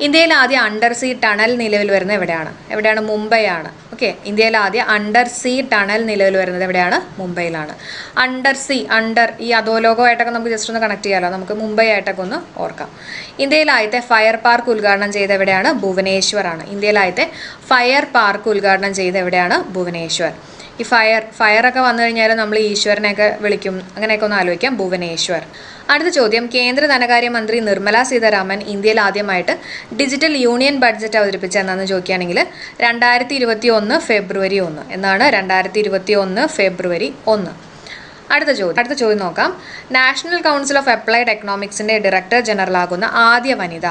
ഇന്ത്യയിൽ ആദ്യം അണ്ടർ സീ ടണൽ നിലവിൽ വരുന്നത് എവിടെയാണ്? മുംബൈ ആണ്. ഓക്കെ, ഇന്ത്യയിൽ ആദ്യം അണ്ടർ സീ ടണൽ നിലവിൽ വരുന്നത് എവിടെയാണ്? മുംബൈയിലാണ്. അണ്ടർ ഈ അധോലോകമായിട്ടൊക്കെ നമുക്ക് ജസ്റ്റ് ഒന്ന് കണക്ട് ചെയ്യാമല്ലോ. നമുക്ക് മുംബൈ ആയിട്ടൊക്കെ ഒന്ന് ഓർക്കാം. ഇന്ത്യയിൽ ആദ്യത്തെ ഫയർ പാർക്ക് ഉദ്ഘാടനം ചെയ്ത എവിടെയാണ്? ഭുവനേശ്വർ ആണ്. ഇന്ത്യയിൽ ആദ്യത്തെ ഫയർ പാർക്ക് ഉദ്ഘാടനം ചെയ്ത എവിടെയാണ്? ഭുവനേശ്വർ. ഈ ഫയറൊക്കെ വന്നു കഴിഞ്ഞാൽ നമ്മൾ ഈശ്വരനെയൊക്കെ വിളിക്കും, അങ്ങനെയൊക്കെ ഒന്ന് ആലോചിക്കാം. ഭുവനേശ്വർ. അടുത്ത ചോദ്യം, കേന്ദ്ര ധനകാര്യമന്ത്രി നിർമ്മല സീതാരാമൻ ഇന്ത്യയിൽ ആദ്യമായിട്ട് ഡിജിറ്റൽ യൂണിയൻ ബഡ്ജറ്റ് അവതരിപ്പിച്ച എന്നാന്ന് ചോദിക്കുകയാണെങ്കിൽ 2021 ഫെബ്രുവരി 1 എന്നാണ്. 2021 ഫെബ്രുവരി 1. അടുത്ത ചോദ്യം നോക്കാം. നാഷണൽ കൗൺസിൽ ഓഫ് അപ്ലൈഡ് എക്കണോമിക്സിന്റെ ഡയറക്ടർ ജനറൽ ആകുന്ന ആദ്യ വനിത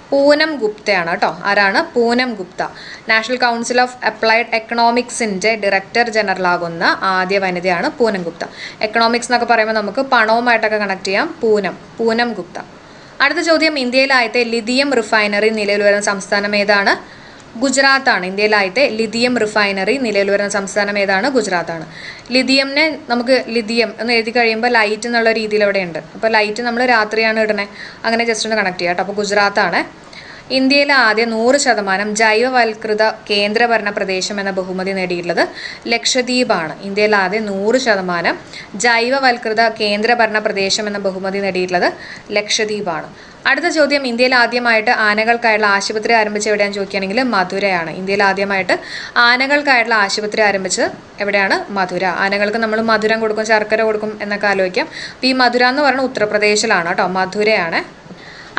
പൂനം ഗുപ്തയാണ് കേട്ടോ. ആരാണ്? Poonam Gupta. National council of applied എക്കണോമിക്സിന്റെ ഡയറക്ടർ ജനറൽ ആകുന്ന ആദ്യ വനിതയാണ് പൂനം ഗുപ്ത. എക്കണോമിക്സ് എന്നൊക്കെ പറയുമ്പോൾ നമുക്ക് പണവുമായിട്ടൊക്കെ കണക്ട് ചെയ്യാം. പൂനം ഗുപ്ത. അടുത്ത ചോദ്യം, ഇന്ത്യയിലായത്തെ ലിഥിയം റിഫൈനറി നിലവിൽ വരുന്ന സംസ്ഥാനം ഏതാണ്? ഗുജറാത്താണ്. ഇന്ത്യയിലായത്തെ ലിഥിയം റിഫൈനറി നിലവിൽ വരുന്ന സംസ്ഥാനം ഏതാണ്? ഗുജറാത്താണ്. ലിഥിയമിനെ നമുക്ക് ലിഥിയം എന്ന് എഴുതി കഴിയുമ്പോൾ ലൈറ്റ് എന്നുള്ള രീതിയിൽ അവിടെ ഉണ്ട്. അപ്പോൾ ലൈറ്റ് നമ്മൾ രാത്രിയാണ് ഇടണേ. അങ്ങനെ ജസ്റ്റ് ഒന്ന് കണക്ട് ചെയ്യാം കേട്ടോ. അപ്പോൾ ഗുജറാത്താണ്. ഇന്ത്യയിലെ ആദ്യ 100% ജൈവവൽകൃത കേന്ദ്രഭരണ പ്രദേശം എന്ന ബഹുമതി നേടിയിട്ടുള്ളത് ലക്ഷദ്വീപാണ്. ഇന്ത്യയിലെ ആദ്യ 100% ജൈവവൽകൃത കേന്ദ്രഭരണ പ്രദേശം എന്ന ബഹുമതി നേടിയിട്ടുള്ളത് ലക്ഷദ്വീപാണ്. അടുത്ത ചോദ്യം, ഇന്ത്യയിൽ ആദ്യമായിട്ട് ആനകൾക്കായുള്ള ആശുപത്രി ആരംഭിച്ച എവിടെയാണെന്ന് ചോദിക്കുകയാണെങ്കിൽ മധുരയാണ്. ഇന്ത്യയിൽ ആദ്യമായിട്ട് ആനകൾക്കായുള്ള ആശുപത്രി ആരംഭിച്ചത് എവിടെയാണ്? മധുര. ആനകൾക്ക് നമ്മൾ മധുരം കൊടുക്കും, ശർക്കര കൊടുക്കും എന്നൊക്കെ ആലോചിക്കാം. അപ്പോൾ ഈ മധുര എന്ന് പറയുന്നത് ഉത്തർപ്രദേശിലാണ് കേട്ടോ, മധുരയാണ്.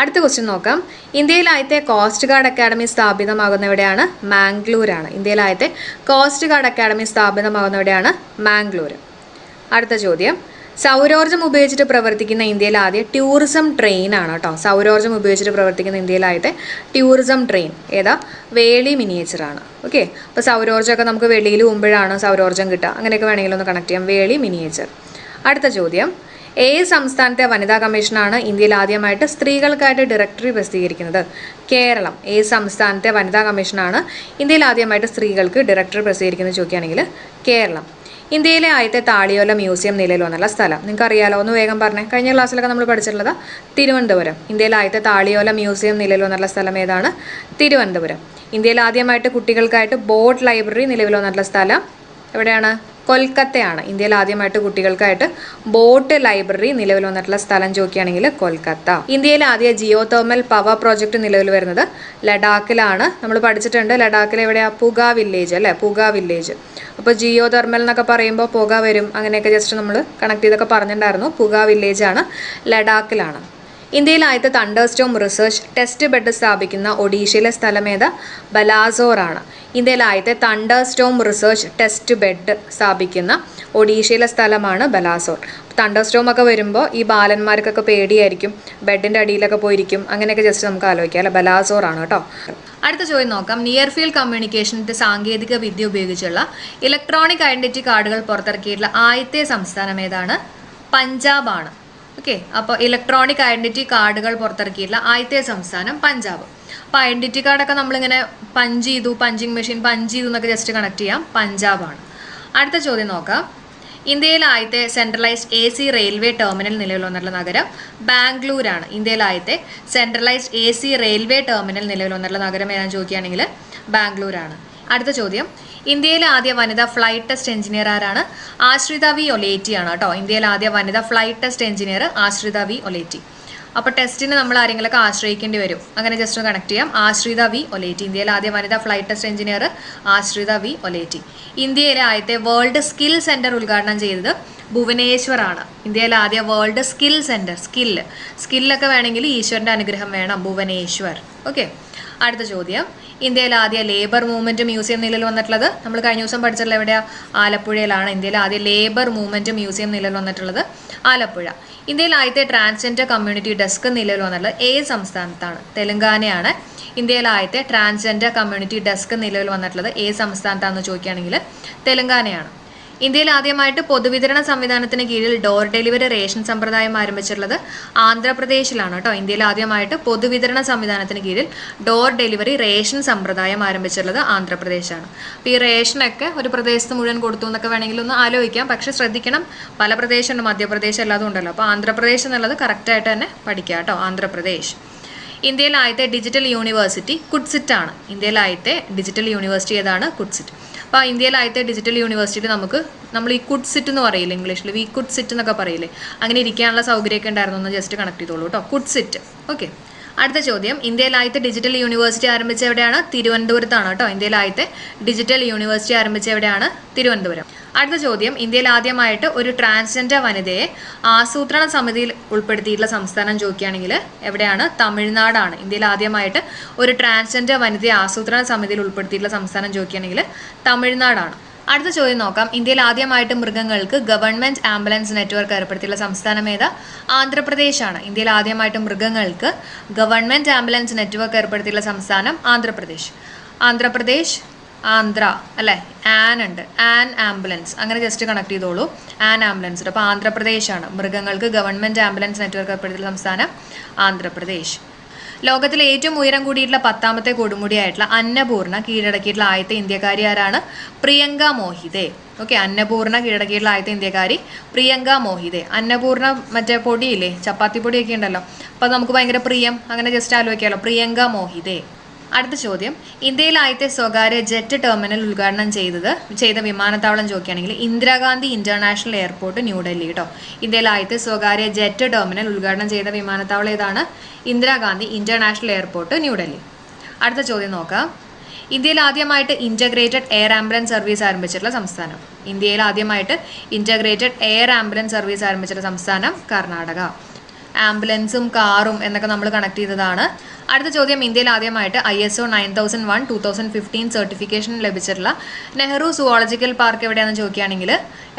അടുത്ത ക്വസ്റ്റ്യൻ നോക്കാം. ഇന്ത്യയിൽ ആദ്യത്തെ കോസ്റ്റ് ഗാർഡ് അക്കാഡമി സ്ഥാപിതമാകുന്ന എവിടെയാണ്? മാംഗ്ലൂരാണ്. ഇന്ത്യയിൽ ആദ്യത്തെ കോസ്റ്റ് ഗാർഡ് അക്കാഡമി സ്ഥാപിതമാകുന്ന എവിടെയാണ്? മാംഗ്ലൂർ. അടുത്ത ചോദ്യം, സൗരോർജ്ജം ഉപയോഗിച്ചിട്ട് പ്രവർത്തിക്കുന്ന ഇന്ത്യയിൽ ആദ്യ ടൂറിസം ട്രെയിൻ ആണ് കേട്ടോ. സൗരോർജ്ജം ഉപയോഗിച്ചിട്ട് പ്രവർത്തിക്കുന്ന ഇന്ത്യയിൽ ആദ്യത്തെ ടൂറിസം ട്രെയിൻ ഏതാ? വേളി മിനിയേച്ചറാണ്. ഓക്കെ, അപ്പോൾ സൗരോർജ്ജമൊക്കെ നമുക്ക് വെളിയിൽ പോകുമ്പോഴാണ് സൗരോർജ്ജം കിട്ടുക. അങ്ങനെയൊക്കെ വേണമെങ്കിൽ ഒന്ന് കണക്ട് ചെയ്യാം. വേളി മിനിയേച്ചർ. അടുത്ത ചോദ്യം, ഏത് സംസ്ഥാനത്തെ വനിതാ കമ്മീഷനാണ് ഇന്ത്യയിൽ ആദ്യമായിട്ട് സ്ത്രീകൾക്കായിട്ട് ഡയറക്ടറി പ്രസിദ്ധീകരിക്കുന്നത്? കേരളം. ഏത് സംസ്ഥാനത്തെ വനിതാ കമ്മീഷനാണ് ഇന്ത്യയിൽ ആദ്യമായിട്ട് സ്ത്രീകൾക്ക് ഡയറക്ടറി പ്രസിദ്ധീകരിക്കുന്നത് ചോദിക്കുകയാണെങ്കിൽ കേരളം. ഇന്ത്യയിലെ ആദ്യത്തെ താളിയോല മ്യൂസിയം നിലവിൽ വന്നുള്ള സ്ഥലം നിങ്ങൾക്ക് അറിയാലോ, ഒന്ന് വേഗം പറഞ്ഞേ. കഴിഞ്ഞ ക്ലാസ്സിലൊക്കെ നമ്മൾ പഠിച്ചിട്ടുള്ളത് തിരുവനന്തപുരം. ഇന്ത്യയിലെ ആദ്യത്തെ താളിയോല മ്യൂസിയം നിലവിൽ വന്നുള്ള സ്ഥലം ഏതാണ്? തിരുവനന്തപുരം. ഇന്ത്യയിൽ ആദ്യമായിട്ട് കുട്ടികൾക്കായിട്ട് ബോട്ട് ലൈബ്രറി നിലവിൽ വന്നിട്ടുള്ള സ്ഥലം എവിടെയാണ്? കൊൽക്കത്തയാണ്. ഇന്ത്യയിൽ ആദ്യമായിട്ട് കുട്ടികൾക്കായിട്ട് ബോട്ട് ലൈബ്രറി നിലവിൽ വന്നിട്ടുള്ള സ്ഥലം ചോദിക്കുകയാണെങ്കിൽ കൊൽക്കത്ത. ഇന്ത്യയിൽ ആദ്യ ജിയോ തെർമൽ പവർ പ്രോജക്റ്റ് നിലവിൽ വരുന്നത് ലഡാക്കിലാണ്. നമ്മൾ പഠിച്ചിട്ടുണ്ട് ലഡാക്കിൽ എവിടെയാ? പുക വില്ലേജ് അല്ലേ, പുക വില്ലേജ്. അപ്പോൾ ജിയോ തെർമൽ എന്നൊക്കെ പറയുമ്പോൾ പുക വരും, അങ്ങനെയൊക്കെ ജസ്റ്റ് നമ്മൾ കണക്ട് ചെയ്തൊക്കെ പറഞ്ഞിട്ടുണ്ടായിരുന്നു. പുക വില്ലേജാണ്, ലഡാക്കിലാണ്. ഇന്ത്യയിൽ ആദ്യത്തെ thunder Storm research test bed സ്ഥാപിക്കുന്ന ഒഡീഷയിലെ സ്ഥലമേത്? ബലാസോർ ആണ്. ഇന്ത്യയിൽ ആദ്യത്തെ thunder Storm research test bed സ്ഥാപിക്കുന്ന ഒഡീഷയിലെ സ്ഥലമാണ് ബലാസോർ. തണ്ടർ സ്റ്റോം ഒക്കെ വരുമ്പോൾ ഈ ബാലന്മാർക്കൊക്കെ പേടിയായിരിക്കും, ബെഡിൻ്റെ അടിയിലൊക്കെ പോയിരിക്കും, അങ്ങനെയൊക്കെ ജസ്റ്റ് നമുക്ക് ആലോചിക്കാം അല്ലെ. ബലാസോർ ആണ് കേട്ടോ. അടുത്ത ചോദ്യം നോക്കാം. നിയർ ഫീൽഡ് കമ്മ്യൂണിക്കേഷൻ്റെ സാങ്കേതിക വിദ്യ ഉപയോഗിച്ചുള്ള ഇലക്ട്രോണിക് ഐഡന്റിറ്റി കാർഡുകൾ പുറത്തിറക്കിയിട്ടുള്ള ആദ്യത്തെ സംസ്ഥാനം ഏതാണ്? പഞ്ചാബ് ആണ്. ഓക്കെ, അപ്പോൾ ഇലക്ട്രോണിക് ഐഡന്റിറ്റി കാർഡുകൾ പുറത്തിറക്കിയിട്ടുള്ള ആദ്യത്തെ സംസ്ഥാനം പഞ്ചാബ്. അപ്പോൾ ഐഡന്റിറ്റി കാർഡൊക്കെ നമ്മളിങ്ങനെ പഞ്ചിങ് മെഷീൻ പഞ്ച് ചെയ്തു എന്നൊക്കെ ജസ്റ്റ് കണക്ട് ചെയ്യാം, പഞ്ചാബാണ്. അടുത്ത ചോദ്യം നോക്കാം. ഇന്ത്യയിലെ ആദ്യത്തെ സെൻട്രലൈസ്ഡ് AC റെയിൽവേ ടെർമിനൽ നിലവിൽ വന്നിട്ടുള്ള നഗരം ബാംഗ്ലൂരാണ്. ഇന്ത്യയിലെ ആദ്യത്തെ സെൻട്രലൈസ്ഡ് AC റെയിൽവേ ടെർമിനൽ നിലവിൽ വന്നിട്ടുള്ള നഗരം ഏതാണെന്ന് ചോദിക്കുകയാണെങ്കിൽ ബാംഗ്ലൂരാണ്. അടുത്ത ചോദ്യം. ഇന്ത്യയിലെ ആദ്യ വനിതാ ഫ്ലൈറ്റ് ടെസ്റ്റ് എഞ്ചിനീയർ ആരാണ്? ആശ്രിത വി ഒലേറ്റി ആണ് കേട്ടോ. ഇന്ത്യയിലെ ആദ്യ വനിതാ ഫ്ലൈറ്റ് ടെസ്റ്റ് എഞ്ചിനീയർ ആശ്രിത വി ഒലേറ്റി. അപ്പോൾ ടെസ്റ്റിന് നമ്മൾ ആരെങ്കിലുമൊക്കെ ആശ്രയിക്കേണ്ടി വരും, അങ്ങനെ ജസ്റ്റ് ഒന്ന് കണക്ട് ചെയ്യാം. ആശ്രിത വി ഒലേറ്റി. ഇന്ത്യയിലെ ആദ്യ വനിതാ ഫ്ലൈറ്റ് ടെസ്റ്റ് എഞ്ചിനീയർ ആശ്രിത വി ഒലേറ്റി. ഇന്ത്യയിലെ ആദ്യത്തെ വേൾഡ് സ്കിൽ സെന്റർ ഉദ്ഘാടനം ചെയ്തത് ഭുവനേശ്വർ ആണ്. ഇന്ത്യയിലെ ആദ്യ വേൾഡ് സ്കിൽ സെന്റർ, സ്കില്ലൊക്കെ വേണമെങ്കിൽ ഈശ്വരൻ്റെ അനുഗ്രഹം വേണം, ഭുവനേശ്വർ. ഓക്കെ. അടുത്ത ചോദ്യം. ഇന്ത്യയിലെ ആദ്യ ലേബർ മൂവ്മെന്റ് മ്യൂസിയം നിലവിൽ വന്നിട്ടുള്ളത് നമ്മൾ കഴിഞ്ഞ ദിവസം പഠിച്ചിട്ടുള്ള എവിടെയാ? ആലപ്പുഴയിലാണ്. ഇന്ത്യയിലെ ആദ്യ ലേബർ മൂവ്മെന്റ് മ്യൂസിയം നിലവിൽ വന്നിട്ടുള്ളത് ആലപ്പുഴ. ഇന്ത്യയിൽ ആദ്യത്തെ ട്രാൻസ്ജെൻഡർ കമ്മ്യൂണിറ്റി ഡെസ്ക് നിലവിൽ വന്നിട്ടുള്ളത് ഏത് സംസ്ഥാനത്താണ്? തെലങ്കാനയാണ്. ഇന്ത്യയിലെ ആദ്യത്തെ ട്രാൻസ്ജെൻഡർ കമ്മ്യൂണിറ്റി ഡെസ്ക് നിലവിൽ വന്നിട്ടുള്ളത് ഏത് സംസ്ഥാനത്താണെന്ന് ചോദിക്കുകയാണെങ്കിൽ തെലങ്കാനയാണ്. ഇന്ത്യയിൽ ആദ്യമായിട്ട് പൊതുവിതരണ സംവിധാനത്തിന് കീഴിൽ ഡോർ ഡെലിവറി റേഷൻ സമ്പ്രദായം ആരംഭിച്ചിട്ടുള്ളത് ആന്ധ്രാപ്രദേശിലാണ് കേട്ടോ. ഇന്ത്യയിൽ ആദ്യമായിട്ട് പൊതുവിതരണ സംവിധാനത്തിന് കീഴിൽ ഡോർ ഡെലിവറി റേഷൻ സമ്പ്രദായം ആരംഭിച്ചിട്ടുള്ളത് ആന്ധ്രാപ്രദേശാണ്. അപ്പോൾ ഈ റേഷനൊക്കെ ഒരു പ്രദേശത്ത് മുഴുവൻ കൊടുത്തു എന്നൊക്കെ വേണമെങ്കിൽ ഒന്ന് ആലോചിക്കാം, പക്ഷെ ശ്രദ്ധിക്കണം, പല പ്രദേശമുണ്ട്, മധ്യപ്രദേശ് അല്ലാതും ഉണ്ടല്ലോ. അപ്പോൾ ആന്ധ്രാപ്രദേശ് എന്നുള്ളത് കറക്റ്റായിട്ട് തന്നെ പഠിക്കുക കേട്ടോ, ആന്ധ്രാപ്രദേശ്. ഇന്ത്യയിലെ ആദ്യത്തെ ഡിജിറ്റൽ യൂണിവേഴ്സിറ്റി കുഡ്സിറ്റ് ആണ്. ഇന്ത്യയിലെ ആദ്യത്തെ ഡിജിറ്റൽ യൂണിവേഴ്സിറ്റി ഏതാണ്? കുഡ്സിറ്റ്. അപ്പോൾ ഇന്ത്യയിലെ ആദ്യത്തെ ഡിജിറ്റൽ യൂണിവേഴ്സിറ്റിയിൽ നമ്മൾ ഈ കുഡ്സിറ്റ് എന്ന് പറയില്ലേ ഇംഗ്ലീഷിൽ, വി കുഡ്സിറ്റ് എന്നൊക്കെ പറയില്ലേ, അങ്ങനെ ഇരിക്കാനുള്ള സൗകര്യമൊക്കെ ഉണ്ടായിരുന്നു എന്ന് ജസ്റ്റ് കണക്ട് ചെയ്തോളൂ കേട്ടോ, കുഡ്സിറ്റ്. ഓക്കെ. അടുത്ത ചോദ്യം. ഇന്ത്യയിൽ ആദ്യത്തെ ഡിജിറ്റൽ യൂണിവേഴ്സിറ്റി ആരംഭിച്ച എവിടെയാണ്? തിരുവനന്തപുരത്താണ് കേട്ടോ. ഇന്ത്യയിൽ ആദ്യത്തെ ഡിജിറ്റൽ യൂണിവേഴ്സിറ്റി ആരംഭിച്ച എവിടെയാണ്? തിരുവനന്തപുരം. അടുത്ത ചോദ്യം. ഇന്ത്യയിൽ ആദ്യമായിട്ട് ഒരു ട്രാൻസ്ജെൻഡർ വനിതയെ ആസൂത്രണ സമിതിയിൽ ഉൾപ്പെടുത്തിയിട്ടുള്ള സംസ്ഥാനം ചോദിക്കുകയാണെങ്കിൽ എവിടെയാണ്? തമിഴ്നാടാണ്. ഇന്ത്യയിൽ ആദ്യമായിട്ട് ഒരു ട്രാൻസ്ജെൻഡർ വനിതയെ ആസൂത്രണ സമിതിയിൽ ഉൾപ്പെടുത്തിയിട്ടുള്ള സംസ്ഥാനം ചോദിക്കുകയാണെങ്കിൽ തമിഴ്നാടാണ്. അടുത്ത ചോദ്യം നോക്കാം. ഇന്ത്യയിൽ ആദ്യമായിട്ട് മൃഗങ്ങൾക്ക് ഗവൺമെന്റ് ആംബുലൻസ് നെറ്റ്വർക്ക് ഏർപ്പെടുത്തിയുള്ള സംസ്ഥാനം ഏതാ? ആന്ധ്രാപ്രദേശാണ്. ഇന്ത്യയിൽ ആദ്യമായിട്ട് മൃഗങ്ങൾക്ക് ഗവൺമെന്റ് ആംബുലൻസ് നെറ്റ്വർക്ക് ഏർപ്പെടുത്തിയുള്ള സംസ്ഥാനം ആന്ധ്രാപ്രദേശ്. ആന്ധ്ര അല്ലേ, ആൻ ഉണ്ട്, ആൻ ആംബുലൻസ്, അങ്ങനെ ജസ്റ്റ് കണക്ട് ചെയ്തോളൂ, ആൻ ആംബുലൻസ്. അപ്പോൾ ആന്ധ്രാപ്രദേശാണ് മൃഗങ്ങൾക്ക് ഗവൺമെന്റ് ആംബുലൻസ് നെറ്റ്വർക്ക് ഏർപ്പെടുത്തിയുള്ള സംസ്ഥാനം ആന്ധ്രാപ്രദേശ്. ലോകത്തിലെ ഏറ്റവും ഉയരം കൂടിയിട്ടുള്ള 10ാമത്തെ കൊടുമുടിയായിട്ടുള്ള അന്നപൂർണ്ണ കീഴടക്കിയിട്ടുള്ള ആദ്യത്തെ ഇന്ത്യക്കാരി ആരാണ്? പ്രിയങ്ക മോഹിതെ. ഓക്കെ, അന്നപൂർണ്ണ കീഴടക്കിയിട്ടുള്ള ആദ്യത്തെ ഇന്ത്യക്കാരി പ്രിയങ്ക മോഹിതെ. അന്നപൂർണ്ണ മറ്റേ പൊടിയില്ലേ, ചപ്പാത്തി പൊടിയൊക്കെ ഉണ്ടല്ലോ, അപ്പോൾ നമുക്ക് ഭയങ്കര പ്രിയം, അങ്ങനെ ജസ്റ്റ് ആലോചിക്കാമല്ലോ, പ്രിയങ്ക മോഹിതെ. അടുത്ത ചോദ്യം. ഇന്ത്യയിൽ ആദ്യത്തെ സ്വകാര്യ ജെറ്റ് ടെർമിനൽ ഉദ്ഘാടനം ചെയ്ത വിമാനത്താവളം ചോദിക്കുകയാണെങ്കിൽ ഇന്ദിരാഗാന്ധി ഇന്റർനാഷണൽ എയർപോർട്ട് ന്യൂഡൽഹി കേട്ടോ. ഇന്ത്യയിൽ ആദ്യത്തെ സ്വകാര്യ ജെറ്റ് ടെർമിനൽ ഉദ്ഘാടനം ചെയ്ത വിമാനത്താവളം ഏതാണ്? Indira Gandhi international airport New Delhi. അടുത്ത ചോദ്യം നോക്കാം. ഇന്ത്യയിൽ ആദ്യമായിട്ട് ഇൻ്റഗ്രേറ്റഡ് എയർ ആംബുലൻസ് സർവീസ് ആരംഭിച്ചിട്ടുള്ള സംസ്ഥാനം. ഇന്ത്യയിൽ ആദ്യമായിട്ട് ഇൻ്റഗ്രേറ്റഡ് എയർ ആംബുലൻസ് സർവീസ് ആരംഭിച്ചിട്ടുള്ള സംസ്ഥാനം കർണാടക. ആംബുലൻസും കാറും എന്നൊക്കെ നമ്മൾ കണക്ട് ചെയ്തതാണ്. അടുത്ത ചോദ്യം. ഇന്ത്യയിൽ ആദ്യമായിട്ട് ISO 9001:2015 സർട്ടിഫിക്കേഷൻ ലഭിച്ചിട്ടുള്ള നെഹ്റു സുവോളജിക്കൽ പാർക്ക് എവിടെയാണെന്ന് ചോദിക്കുകയാണെങ്കിൽ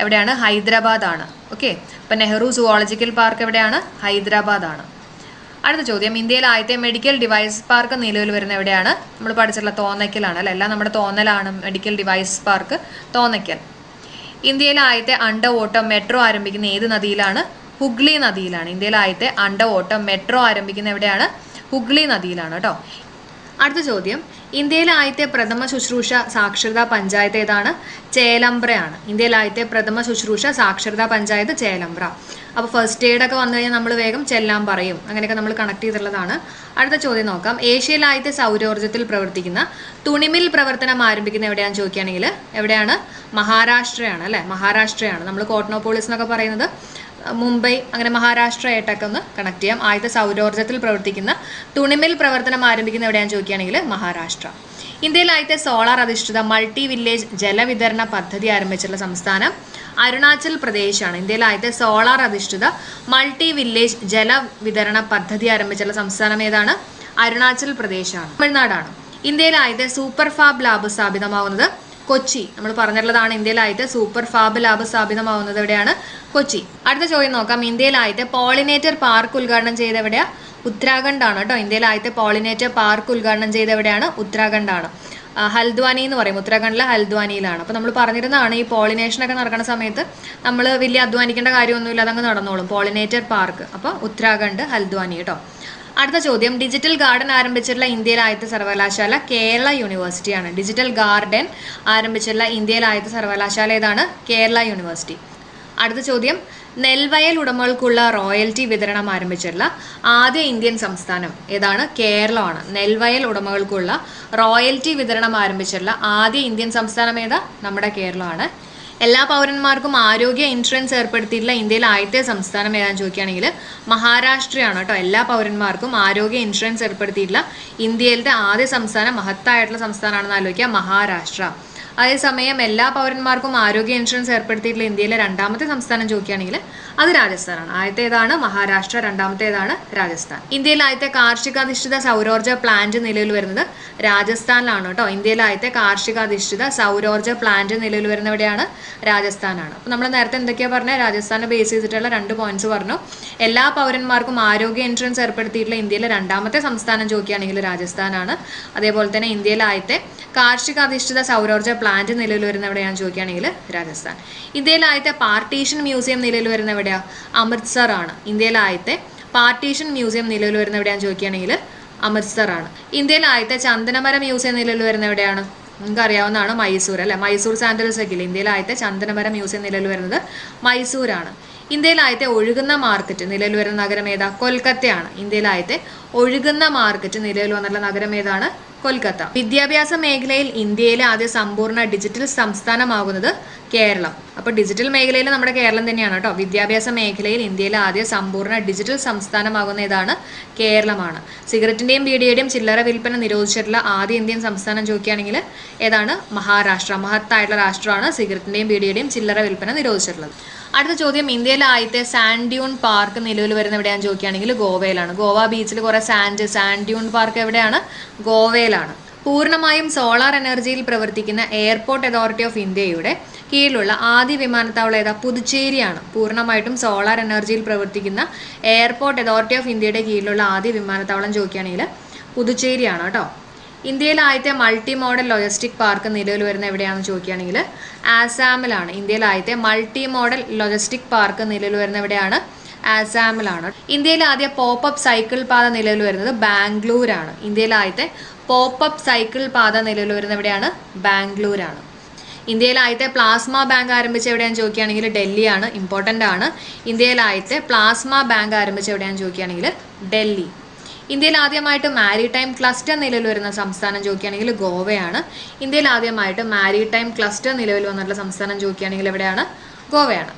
എവിടെയാണ്? ഹൈദരാബാദാണ്. ഓക്കെ, അപ്പോൾ നെഹ്റു സുവോളജിക്കൽ പാർക്ക് എവിടെയാണ്? ഹൈദരാബാദാണ്. അടുത്ത ചോദ്യം. ഇന്ത്യയിൽ ആദ്യത്തെ മെഡിക്കൽ ഡിവൈസ് പാർക്ക് നിലവിൽ വരുന്ന എവിടെയാണ്? നമ്മൾ പഠിച്ചിട്ടുള്ള തോന്നയ്ക്കലാണ് അല്ലേ, എല്ലാം നമ്മുടെ തോന്നലാണ് മെഡിക്കൽ ഡിവൈസ് പാർക്ക് തോന്നയ്ക്കൽ. ഇന്ത്യയിലെ ആദ്യത്തെ അണ്ടർ വാട്ടർ മെട്രോ ആരംഭിക്കുന്ന ഏത് നദിയിലാണ്? ഹുഗ്ലി നദിയിലാണ്. ഇന്ത്യയിലെ ആദ്യത്തെ അണ്ടർ വാട്ടർ മെട്രോ ആരംഭിക്കുന്ന എവിടെയാണ്? ഹുഗ്ലി നദിയിലാണ് കേട്ടോ. അടുത്ത ചോദ്യം. ഇന്ത്യയിലെ ആദ്യത്തെ പ്രഥമ ശുശ്രൂഷ സാക്ഷരതാ പഞ്ചായത്ത് ഏതാണ്? ചേലമ്പ്രയാണ്. ഇന്ത്യയിലെ ആദ്യത്തെ പ്രഥമ ശുശ്രൂഷ സാക്ഷരതാ പഞ്ചായത്ത് ചേലമ്പ്ര. അപ്പോൾ ഫസ്റ്റ് എയ്ഡ് ഒക്കെ വന്നു കഴിഞ്ഞാൽ നമ്മൾ വേഗം ചെല്ലാൻ പറയും, അങ്ങനെയൊക്കെ നമ്മൾ കണക്ട് ചെയ്തിട്ടുള്ളതാണ്. അടുത്ത ചോദ്യം നോക്കാം. ഏഷ്യയിൽ ആദ്യത്തെ സൗരോർജ്ജത്തിൽ പ്രവർത്തിക്കുന്ന തുണിമിൽ പ്രവർത്തനം ആരംഭിക്കുന്ന എവിടെയാണെന്ന് ചോദിക്കുകയാണെങ്കിൽ എവിടെയാണ്? മഹാരാഷ്ട്രയാണ് അല്ലേ, മഹാരാഷ്ട്രയാണ്. നമ്മൾ കോട്ടണോപോളിസ് എന്നൊക്കെ പറയുന്നത് മുംബൈ, അങ്ങനെ മഹാരാഷ്ട്ര ആയിട്ടൊക്കെ ഒന്ന് കണക്ട് ചെയ്യാം. ആദ്യത്തെ സൗരോർജ്ജത്തിൽ പ്രവർത്തിക്കുന്ന തുണിമിൽ പ്രവർത്തനം ആരംഭിക്കുന്ന എവിടെയാണെന്ന് ചോദിക്കുകയാണെങ്കിൽ മഹാരാഷ്ട്ര. ഇന്ത്യയിൽ ആദ്യത്തെ സോളാർ അധിഷ്ഠിത മൾട്ടി വില്ലേജ് ജലവിതരണ പദ്ധതി ആരംഭിച്ചിട്ടുള്ള സംസ്ഥാനം അരുണാചൽ പ്രദേശാണ്. ഇന്ത്യയിലെ ആദ്യത്തെ സോളാർ അധിഷ്ഠിത മൾട്ടി വില്ലേജ് ജലവിതരണ പദ്ധതി ആരംഭിച്ചുള്ള സംസ്ഥാനം ഏതാണ്? അരുണാചൽ പ്രദേശാണ്. തമിഴ്നാടാണ്. ഇന്ത്യയിലെ ആദ്യത്തെ സൂപ്പർ ഫാബ് ലാബ് സ്ഥാപിതമാവുന്നത് കൊച്ചി. നമ്മൾ പറഞ്ഞിട്ടുള്ളതാണ് ഇന്ത്യയിലെ ആദ്യത്തെ സൂപ്പർ ഫാബ് ലാബ് സ്ഥാപിതമാവുന്നത് എവിടെയാണ്? കൊച്ചി. അടുത്ത ചോദ്യം നോക്കാം. ഇന്ത്യയിലെ ആദ്യത്തെ പോളിനേറ്റർ പാർക്ക് ഉദ്ഘാടനം ചെയ്ത് എവിടെയാ? ഉത്തരാഖണ്ഡ് ആണ് കേട്ടോ. ഇന്ത്യയിലെ ആദ്യത്തെ പോളിനേറ്റർ പാർക്ക് ഉദ്ഘാടനം ചെയ്ത് എവിടെയാണ്? ഉത്തരാഖണ്ഡ് ആണ്. ഹൽദ്വാനി എന്ന് പറയും, ഉത്തരാഖണ്ഡിലെ ഹൽദ്വാനിയിലാണ്. അപ്പോൾ നമ്മൾ പറഞ്ഞിരുന്നതാണ് ഈ പോളിനേഷനൊക്കെ നടക്കുന്ന സമയത്ത് നമ്മൾ വലിയ അധ്വാനിക്കേണ്ട കാര്യമൊന്നുമില്ല, അതങ്ങ് നടന്നോളും. Pollinator park. അപ്പോൾ ഉത്തരാഖണ്ഡ്, ഹൽദ്വാനി കേട്ടോ. അടുത്ത ചോദ്യം, ഡിജിറ്റൽ ഗാർഡൻ ആരംഭിച്ചിട്ടുള്ള ഇന്ത്യയിലെ ആദ്യത്തെ സർവകലാശാല കേരള യൂണിവേഴ്സിറ്റിയാണ്. ഡിജിറ്റൽ ഗാർഡൻ ആരംഭിച്ചിട്ടുള്ള ഇന്ത്യയിലെ ആദ്യത്തെ സർവകലാശാല ഏതാണ്? കേരള യൂണിവേഴ്സിറ്റി. അടുത്ത ചോദ്യം, നെൽവയൽ ഉടമകൾക്കുള്ള റോയൽറ്റി വിതരണം ആരംഭിച്ചിട്ടുള്ള ആദ്യ ഇന്ത്യൻ സംസ്ഥാനം ഏതാണ്? കേരളമാണ്. നെൽവയൽ ഉടമകൾക്കുള്ള റോയൽറ്റി വിതരണം ആരംഭിച്ചിട്ടുള്ള ആദ്യ ഇന്ത്യൻ സംസ്ഥാനം ഏതാ? നമ്മുടെ കേരളമാണ്. എല്ലാ പൗരന്മാർക്കും ആരോഗ്യ ഇൻഷുറൻസ് ഏർപ്പെടുത്തിയിട്ടുള്ള ഇന്ത്യയിലെ ആദ്യത്തെ സംസ്ഥാനം ഏതാണെന്ന് ചോദിക്കുകയാണെങ്കിൽ മഹാരാഷ്ട്രയാണ് കേട്ടോ. എല്ലാ പൗരന്മാർക്കും ആരോഗ്യ ഇൻഷുറൻസ് ഏർപ്പെടുത്തിയിട്ടുള്ള ഇന്ത്യയിലത്തെ ആദ്യ സംസ്ഥാനം മഹത്തായിട്ടുള്ള സംസ്ഥാനമാണെന്ന് ആലോചിക്കുക, മഹാരാഷ്ട്ര. അതേസമയം എല്ലാ പൗരന്മാർക്കും ആരോഗ്യ ഇൻഷുറൻസ് ഏർപ്പെടുത്തിയിട്ടുള്ള ഇന്ത്യയിലെ രണ്ടാമത്തെ സംസ്ഥാനം ചോദിക്കുകയാണെങ്കിൽ അത് രാജസ്ഥാനാണ്. ആദ്യത്തേതാണ് മഹാരാഷ്ട്ര, രണ്ടാമത്തേതാണ് രാജസ്ഥാൻ. ഇന്ത്യയിലെ ആദ്യത്തെ കാർഷികാധിഷ്ഠിത സൗരോർജ്ജ പ്ലാന്റ് നിലവിൽ വരുന്നത് രാജസ്ഥാനിലാണ് കേട്ടോ. ഇന്ത്യയിലെ ആദ്യത്തെ കാർഷികാധിഷ്ഠിത സൗരോർജ്ജ പ്ലാന്റ് നിലവിൽ വരുന്ന എവിടെയാണ്? രാജസ്ഥാനാണ്. അപ്പോൾ നമ്മൾ നേരത്തെ എന്തൊക്കെയാണ് പറഞ്ഞത്? രാജസ്ഥാനെ ബേസ് ചെയ്തിട്ടുള്ള 2 പോയിന്റ്സ് പറഞ്ഞു. എല്ലാ പൗരന്മാർക്കും ആരോഗ്യ ഇൻഷുറൻസ് ഏർപ്പെടുത്തിയിട്ടുള്ള ഇന്ത്യയിലെ രണ്ടാമത്തെ സംസ്ഥാനം ചോദിക്കുകയാണെങ്കിൽ രാജസ്ഥാനാണ്. അതേപോലെ തന്നെ ഇന്ത്യയിലെ ആദ്യത്തെ കാർഷികാധിഷ്ഠിത സൗരോർജ്ജ പ്ലാന്റ് നിലവിൽ വരുന്ന എവിടെയാണെന്ന് ചോദിക്കുകയാണെങ്കിൽ രാജസ്ഥാൻ. ഇന്ത്യയിലെ ആദ്യത്തെ പാർട്ടീഷൻ മ്യൂസിയം നിലവിൽ വരുന്ന എവിടെയാ? അമൃത്സർ ആണ്. ഇന്ത്യയിലെ ആദ്യത്തെ പാർട്ടീഷൻ മ്യൂസിയം നിലവിൽ വരുന്ന എവിടെയാണെന്ന് ചോദിക്കുകയാണെങ്കിൽ അമൃത്സർ ആണ്. ഇന്ത്യയിലെ ആദ്യത്തെ ചന്ദനമര മ്യൂസിയം നിലവിൽ വരുന്ന എവിടെയാണ്? നിങ്ങൾക്ക് അറിയാവുന്നതാണ് മൈസൂർ അല്ലെ. മൈസൂർ സാൻഡൽസ് ഒക്കെ ഇല്ലേ? ഇന്ത്യയിലെ ആദ്യത്തെ ചന്ദനമര മ്യൂസിയം നിലവിൽ വരുന്നത് മൈസൂരാണ്. ഇന്ത്യയിലെ ആദ്യത്തെ ഒഴുകുന്ന മാർക്കറ്റ് നിലവിൽ വരുന്ന നഗരം ഏതാ? കൊൽക്കത്തയാണ്. ഇന്ത്യയിലെ ആദ്യത്തെ ഒഴുകുന്ന മാർക്കറ്റ് നിലവിൽ വന്നിട്ടുള്ള നഗരം ഏതാണ്? കൊൽക്കത്ത. വിദ്യാഭ്യാസ മേഖലയിൽ ഇന്ത്യയിലെ ആദ്യ സമ്പൂർണ്ണ ഡിജിറ്റൽ സംസ്ഥാനമാകുന്നത് കേരളം. അപ്പോൾ ഡിജിറ്റൽ മേഖലയിൽ നമ്മുടെ കേരളം തന്നെയാണ് കേട്ടോ. വിദ്യാഭ്യാസ മേഖലയിൽ ഇന്ത്യയിലെ ആദ്യ സമ്പൂർണ്ണ ഡിജിറ്റൽ സംസ്ഥാനമാകുന്ന ഏതാണ്? കേരളമാണ്. സിഗരറ്റിന്റെയും ബീഡിയുടെയും ചില്ലറ വിൽപ്പന നിരോധിച്ചിട്ടുള്ള ആദ്യ ഇന്ത്യൻ സംസ്ഥാനം ചോദിക്കുകയാണെങ്കിൽ ഏതാണ്? മഹാരാഷ്ട്ര. മഹത്തായിട്ടുള്ള രാഷ്ട്രമാണ് സിഗരറ്റിന്റെയും ബീഡിയുടെയും ചില്ലറ വിൽപ്പന നിരോധിച്ചിട്ടുള്ളത്. അടുത്ത ചോദ്യം, ഇന്ത്യയിലെ ആദ്യത്തെ സാൻഡ് ഡ്യൂൺ പാർക്ക് നിലവിൽ വരുന്ന എവിടെയാണെന്ന് ചോദിക്കുകയാണെങ്കിൽ ഗോവയിലാണ്. ഗോവ ബീച്ചിൽ കുറേ സാൻഡ് ഡ്യൂൺ പാർക്ക് എവിടെയാണ്? ഗോവയിലാണ്. പൂർണ്ണമായും സോളാർ എനർജിയിൽ പ്രവർത്തിക്കുന്ന എയർപോർട്ട് അതോറിറ്റി ഓഫ് ഇന്ത്യയുടെ കീഴിലുള്ള ആദ്യ വിമാനത്താവളം ഏതാ? പുതുച്ചേരിയാണ്. പൂർണ്ണമായിട്ടും സോളാർ എനർജിയിൽ പ്രവർത്തിക്കുന്ന എയർപോർട്ട് അതോറിറ്റി ഓഫ് ഇന്ത്യയുടെ കീഴിലുള്ള ആദ്യ വിമാനത്താവളം ചോദിക്കുകയാണെങ്കിൽ പുതുച്ചേരിയാണ് കേട്ടോ. ഇന്ത്യയിലെ ആദ്യത്തെ മൾട്ടി മോഡൽ ലോജിസ്റ്റിക് പാർക്ക് നിലവിൽ വരുന്ന എവിടെയാണെന്ന് ചോദിക്കുകയാണെങ്കിൽ ആസാമിലാണ്. ഇന്ത്യയിലെ ആദ്യത്തെ മൾട്ടി മോഡൽ ലോജിസ്റ്റിക് പാർക്ക് നിലവിൽ വരുന്ന എവിടെയാണ്? ആസാമിലാണ്. ഇന്ത്യയിലെ ആദ്യ പോപ്പപ്പ് സൈക്കിൾ പാത നിലവിൽ വരുന്നത് ബാംഗ്ലൂരാണ്. ഇന്ത്യയിലെ ആദ്യത്തെ പോപ്പപ്പ് സൈക്കിൾ പാത നിലവിൽ വരുന്ന എവിടെയാണ്? ബാംഗ്ലൂരാണ്. ഇന്ത്യയിലെ ആദ്യത്തെ പ്ലാസ്മ ബാങ്ക് ആരംഭിച്ച എവിടെയാണെന്ന് ചോദിക്കുകയാണെങ്കിൽ ഡൽഹിയാണ്. ഇമ്പോർട്ടൻ്റ് ആണ്. ഇന്ത്യയിലെ ആദ്യത്തെ പ്ലാസ്മ ബാങ്ക് ആരംഭിച്ച എവിടെയാണെന്ന് ചോദിക്കുകയാണെങ്കിൽ ഡൽഹി. ഇന്ത്യയിൽ ആദ്യമായിട്ട് മാരിടൈം ക്ലസ്റ്റർ നിലവിൽ വരുന്ന സംസ്ഥാനം ചോദിക്കുകയാണെങ്കിൽ ഗോവയാണ്. ഇന്ത്യയിൽ ആദ്യമായിട്ട് മാരിടൈം ക്ലസ്റ്റർ നിലവിൽ വന്നിട്ടുള്ള സംസ്ഥാനം ചോദിക്കുകയാണെങ്കിൽ എവിടെയാണ്? ഗോവയാണ്.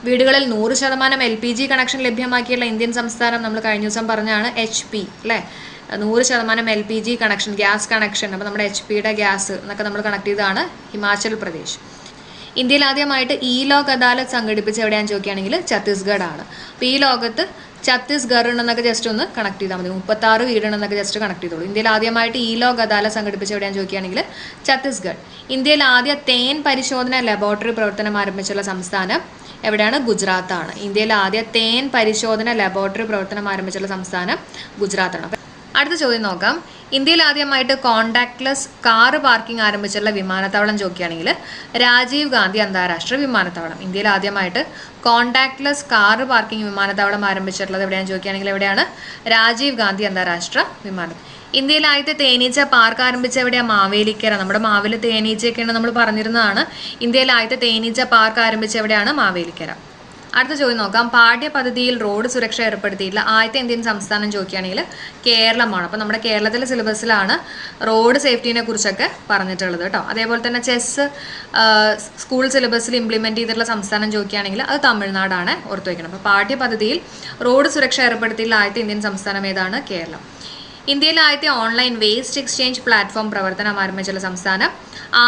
വീടുകളിൽ 100% LPG കണക്ഷൻ ലഭ്യമാക്കിയുള്ള ഇന്ത്യൻ സംസ്ഥാനം നമ്മൾ കഴിഞ്ഞ ദിവസം പറഞ്ഞാണ് HP അല്ലേ. 100% LPG കണക്ഷൻ, ഗ്യാസ് കണക്ഷൻ. അപ്പോൾ നമ്മുടെ HP-യുടെ ഗ്യാസ് എന്നൊക്കെ നമ്മൾ കണക്ട് ചെയ്തതാണ് ഹിമാചൽ പ്രദേശ്. ഇന്ത്യയിൽ ആദ്യമായിട്ട് ലോക് അദാലത്ത് സംഘടിപ്പിച്ച എവിടെയാണെന്ന് ചോദിക്കുകയാണെങ്കിൽ ഛത്തീസ്ഗഡ് ആണ്. അപ്പോൾ ഈ ലോകത്ത് ഛത്തീസ്ഗഡ് എന്നൊക്കെ ജസ്റ്റ് ഒന്ന് കണക്ട് ചെയ്താൽ മതി. 36 വീടുണ്ടെന്നൊക്കെ ജസ്റ്റ് കണക്ട് ചെയ്തോളൂ. ഇന്ത്യയിൽ ആദ്യമായിട്ട് ലോക് അദാലത്ത് സംഘടിപ്പിച്ച എവിടെയാണെന്ന് ചോദിക്കുകയാണെങ്കിൽ ഛത്തീസ്ഗഡ്. ഇന്ത്യയിൽ ആദ്യ തേൻ പരിശോധന ലബോറട്ടറി പ്രവർത്തനം ആരംഭിച്ചുള്ള സംസ്ഥാനം എവിടെയാണ്? ഗുജറാത്താണ്. ഇന്ത്യയിൽ ആദ്യ തേൻ പരിശോധന ലബോറട്ടറി പ്രവർത്തനം ആരംഭിച്ചുള്ള സംസ്ഥാനം ഗുജറാത്താണ്. അടുത്ത ചോദ്യം നോക്കാം. ഇന്ത്യയിൽ ആദ്യമായിട്ട് കോണ്ടാക്ട്ലെസ് കാർ പാർക്കിംഗ് ആരംഭിച്ചുള്ള വിമാനത്താവളം ചോദിക്കുകയാണെങ്കിൽ രാജീവ് ഗാന്ധി അന്താരാഷ്ട്ര വിമാനത്താവളം. ഇന്ത്യയിൽ ആദ്യമായിട്ട് കോണ്ടാക്ട്ലെസ് കാർ പാർക്കിംഗ് വിമാനത്താവളം ആരംഭിച്ചിട്ടുള്ളത് എവിടെയാണെന്ന് ചോദിക്കുകയാണെങ്കിൽ എവിടെയാണ്? രാജീവ് ഗാന്ധി അന്താരാഷ്ട്ര വിമാനത്താവളം. ഇന്ത്യയിൽ ആദ്യത്തെ തേനീച്ച പാർക്ക് ആരംഭിച്ച എവിടെയാണ്? മാവേലിക്കര. നമ്മുടെ മാവിൽ തേനീച്ചയൊക്കെയാണ് നമ്മൾ പറഞ്ഞിരുന്നതാണ്. ഇന്ത്യയിൽ ആദ്യത്തെ തേനീച്ച പാർക്ക് ആരംഭിച്ച എവിടെയാണ്? മാവേലിക്കര. അടുത്ത ചോദ്യം നോക്കാം. പാഠ്യപദ്ധതിയിൽ റോഡ് സുരക്ഷ ഏർപ്പെടുത്തിയിട്ടുള്ള ആദ്യത്തെ ഇന്ത്യൻ സംസ്ഥാനം ചോദിക്കുകയാണെങ്കിൽ കേരളമാണ്. അപ്പോൾ നമ്മുടെ കേരളത്തിലെ സിലബസിലാണ് റോഡ് സേഫ്റ്റിനെ കുറിച്ചൊക്കെ പറഞ്ഞിട്ടുള്ളത് കേട്ടോ. അതേപോലെ തന്നെ ചെസ് സ്കൂൾ സിലബസിൽ ഇംപ്ലിമെൻറ്റ് ചെയ്തിട്ടുള്ള സംസ്ഥാനം ചോദിക്കുകയാണെങ്കിൽ അത് തമിഴ്നാടാണ്, ഓർത്ത് വയ്ക്കണം. അപ്പോൾ പാഠ്യപദ്ധതിയിൽ റോഡ് സുരക്ഷ ഏർപ്പെടുത്തിയിട്ടുള്ള ആദ്യത്തെ ഇന്ത്യൻ സംസ്ഥാനം ഏതാണ്? കേരളം. ഇന്ത്യയിലെ ആദ്യത്തെ ഓൺലൈൻ വേസ്റ്റ് എക്സ്ചേഞ്ച് പ്ലാറ്റ്ഫോം പ്രവർത്തനം ആരംഭിച്ചുള്ള സംസ്ഥാനം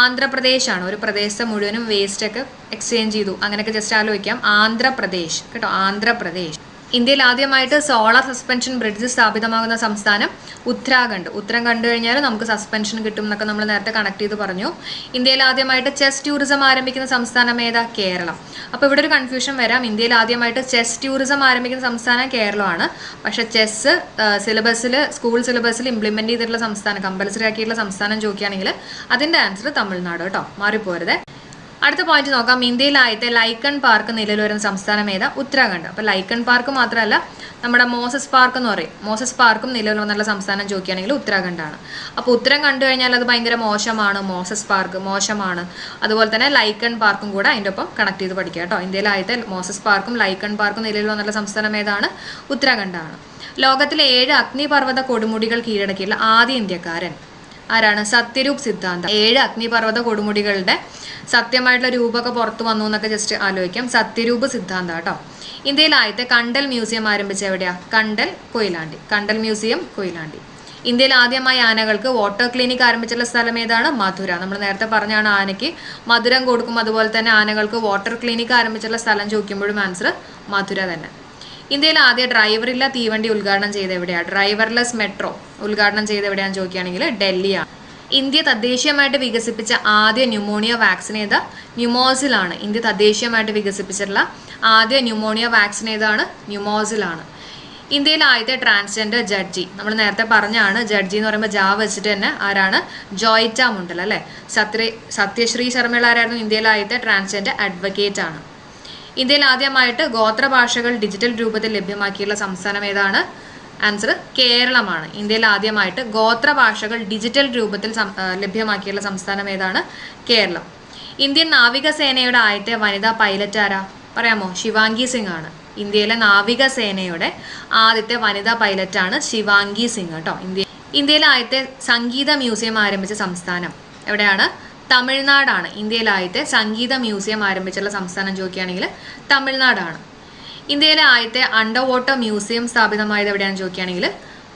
ആന്ധ്രാപ്രദേശാണ്. ഒരു പ്രദേശത്തെ മുഴുവനും വേസ്റ്റ് ഒക്കെ എക്സ്ചേഞ്ച് ചെയ്തു, അങ്ങനെയൊക്കെ ജസ്റ്റ് ആലോചിക്കാം. ആന്ധ്രാപ്രദേശ് കേട്ടോ, ആന്ധ്രാപ്രദേശ്. ഇന്ത്യയിൽ ആദ്യമായിട്ട് സോളാർ സസ്പെൻഷൻ ബ്രിഡ്ജ് സ്ഥാപിതമാകുന്ന സംസ്ഥാനം ഉത്തരാഖണ്ഡ്. ഉത്തരം കണ്ടു കഴിഞ്ഞാൽ നമുക്ക് സസ്പെൻഷൻ കിട്ടും എന്നൊക്കെ നമ്മൾ നേരത്തെ കണക്ട് ചെയ്ത് പറഞ്ഞു. ഇന്ത്യയിൽ ആദ്യമായിട്ട് ചെസ് ടൂറിസം ആരംഭിക്കുന്ന സംസ്ഥാനം ഏതാ? കേരളം. അപ്പോൾ ഇവിടെ ഒരു കൺഫ്യൂഷൻ വരാം. ഇന്ത്യയിൽ ആദ്യമായിട്ട് ചെസ് ടൂറിസം ആരംഭിക്കുന്ന സംസ്ഥാനം കേരളമാണ്. പക്ഷെ ചെസ് സ്കൂൾ സിലബസിൽ ഇംപ്ലിമെന്റ് ചെയ്തിട്ടുള്ള സംസ്ഥാനം, കമ്പൽസറി ആക്കിയിട്ടുള്ള സംസ്ഥാനം ചോദിക്കുകയാണെങ്കിൽ അതിന്റെ ആൻസർ തമിഴ്നാട് കേട്ടോ, മാറിപ്പോരുത്. അടുത്ത പോയിന്റ് നോക്കാം. ഇന്ത്യയിലായത്തെ ലൈക്കൺ പാർക്ക് നിലവിൽ വരുന്ന സംസ്ഥാനം ഏതാ? ഉത്തരാഖണ്ഡ്. അപ്പോൾ ലൈക്കൺ പാർക്ക് മാത്രമല്ല, നമ്മുടെ മോസസ് പാർക്ക് എന്ന് പറയും, മോസസ് പാർക്കും നിലവിൽ വന്നുള്ള സംസ്ഥാനം ചോദിക്കുകയാണെങ്കിൽ ഉത്തരാഖണ്ഡാണ്. അപ്പോൾ ഉത്തരം കണ്ടു കഴിഞ്ഞാൽ അത് ഭയങ്കര മോശമാണ്, മോസസ് പാർക്ക് മോശമാണ്. അതുപോലെ തന്നെ ലൈക്കൺ പാർക്കും കൂടെ അതിൻ്റെ ഒപ്പം കണക്ട് ചെയ്ത് പഠിക്കുക കേട്ടോ. ഇന്ത്യയിലായത്തെ മോസസ് പാർക്കും ലൈക്കൺ പാർക്കും നിലവിൽ വന്നുള്ള സംസ്ഥാനം ഏതാണ്? ഉത്തരാഖണ്ഡാണ്. ലോകത്തിലെ 7 അഗ്നിപർവ്വത കൊടുമുടികൾ കീഴടക്കിയുള്ള ആദ്യ ഇന്ത്യക്കാരൻ ആരാണ്? സത്യരൂപ് സിദ്ധാന്ത. 7 അഗ്നിപർവ്വത കൊടുമുടികളുടെ സത്യമായിട്ടുള്ള രൂപമൊക്കെ പുറത്തു വന്നു എന്നൊക്കെ ജസ്റ്റ് ആലോചിക്കാം. സത്യരൂപ് സിദ്ധാന്ത കേട്ടോ. ഇന്ത്യയിൽ ആദ്യത്തെ കണ്ടൽ മ്യൂസിയം ആരംഭിച്ച എവിടെയാ? കണ്ടൽ, കൊയിലാണ്ടി. കണ്ടൽ മ്യൂസിയം, കൊയിലാണ്ടി. ഇന്ത്യയിൽ ആദ്യമായി ആനകൾക്ക് വാട്ടർ ക്ലിനിക് ആരംഭിച്ചുള്ള സ്ഥലം ഏതാണ്? മധുര. നമ്മൾ നേരത്തെ പറഞ്ഞാണ് ആനയ്ക്ക് മധുരം കൊടുക്കും, അതുപോലെ തന്നെ ആനകൾക്ക് വാട്ടർ ക്ലിനിക് ആരംഭിച്ചുള്ള സ്ഥലം ചോദിക്കുമ്പോഴും ആൻസർ മധുര തന്നെ. ഇന്ത്യയിൽ ആദ്യ ഡ്രൈവറില്ല തീവണ്ടി ഉദ്ഘാടനം ചെയ്ത് എവിടെയാണ്? ഡ്രൈവർലെസ് മെട്രോ ഉദ്ഘാടനം ചെയ്ത് എവിടെയാണെന്ന് ചോദിക്കുകയാണെങ്കിൽ ഡൽഹിയാണ്. ഇന്ത്യ തദ്ദേശീയമായിട്ട് വികസിപ്പിച്ച ആദ്യ ന്യൂമോണിയ വാക്സിൻ ഏതാ? ന്യൂമോസിലാണ്. ഇന്ത്യ തദ്ദേശീയമായിട്ട് വികസിപ്പിച്ചിട്ടുള്ള ആദ്യ ന്യൂമോണിയ വാക്സിൻ ഏതാണ്? ന്യൂമോസിലാണ്. ഇന്ത്യയിൽ ആദ്യത്തെ ട്രാൻസ്ജെൻഡർ ജഡ്ജി, നമ്മൾ നേരത്തെ പറഞ്ഞാണ്, ജഡ്ജി എന്ന് പറയുമ്പോൾ ജാ വെച്ചിട്ട് തന്നെ ആരാണ്? ജോയിറ്റ മുണ്ടൽ അല്ലേ. സത്യശ്രീ ശർമ്മയുള്ള ആരായിരുന്നു? ഇന്ത്യയിൽ ആദ്യത്തെ ട്രാൻസ്ജെൻഡർ അഡ്വക്കേറ്റ് ആണ്. ഇന്ത്യയിൽ ആദ്യമായിട്ട് ഗോത്രഭാഷകൾ ഡിജിറ്റൽ രൂപത്തിൽ ലഭ്യമാക്കിയുള്ള സംസ്ഥാനം ഏതാണ്? ആൻസർ കേരളമാണ്. ഇന്ത്യയിൽ ആദ്യമായിട്ട് ഗോത്രഭാഷകൾ ഡിജിറ്റൽ രൂപത്തിൽ ലഭ്യമാക്കിയുള്ള സംസ്ഥാനം ഏതാണ്? കേരളം. ഇന്ത്യൻ നാവികസേനയുടെ ആദ്യത്തെ വനിതാ പൈലറ്റ് ആരാ? പറയാമോ? ശിവാംഗി സിംഗ് ആണ്. ഇന്ത്യയിലെ നാവികസേനയുടെ ആദ്യത്തെ വനിതാ പൈലറ്റാണ് ശിവാംഗി സിംഗ് കേട്ടോ. ഇന്ത്യയിലെ ആദ്യത്തെ സംഗീത മ്യൂസിയം ആരംഭിച്ച സംസ്ഥാനം എവിടെയാണ്? തമിഴ്നാടാണ്. ഇന്ത്യയിലെ ആദ്യത്തെ സംഗീത മ്യൂസിയം ആരംഭിച്ചുള്ള സംസ്ഥാനം ചോദിക്കുകയാണെങ്കിൽ തമിഴ്നാടാണ്. ഇന്ത്യയിലെ ആദ്യത്തെ അണ്ടർ വാട്ടർ മ്യൂസിയം സ്ഥാപിതമായത് എവിടെയാണെന്ന് ചോദിക്കുകയാണെങ്കിൽ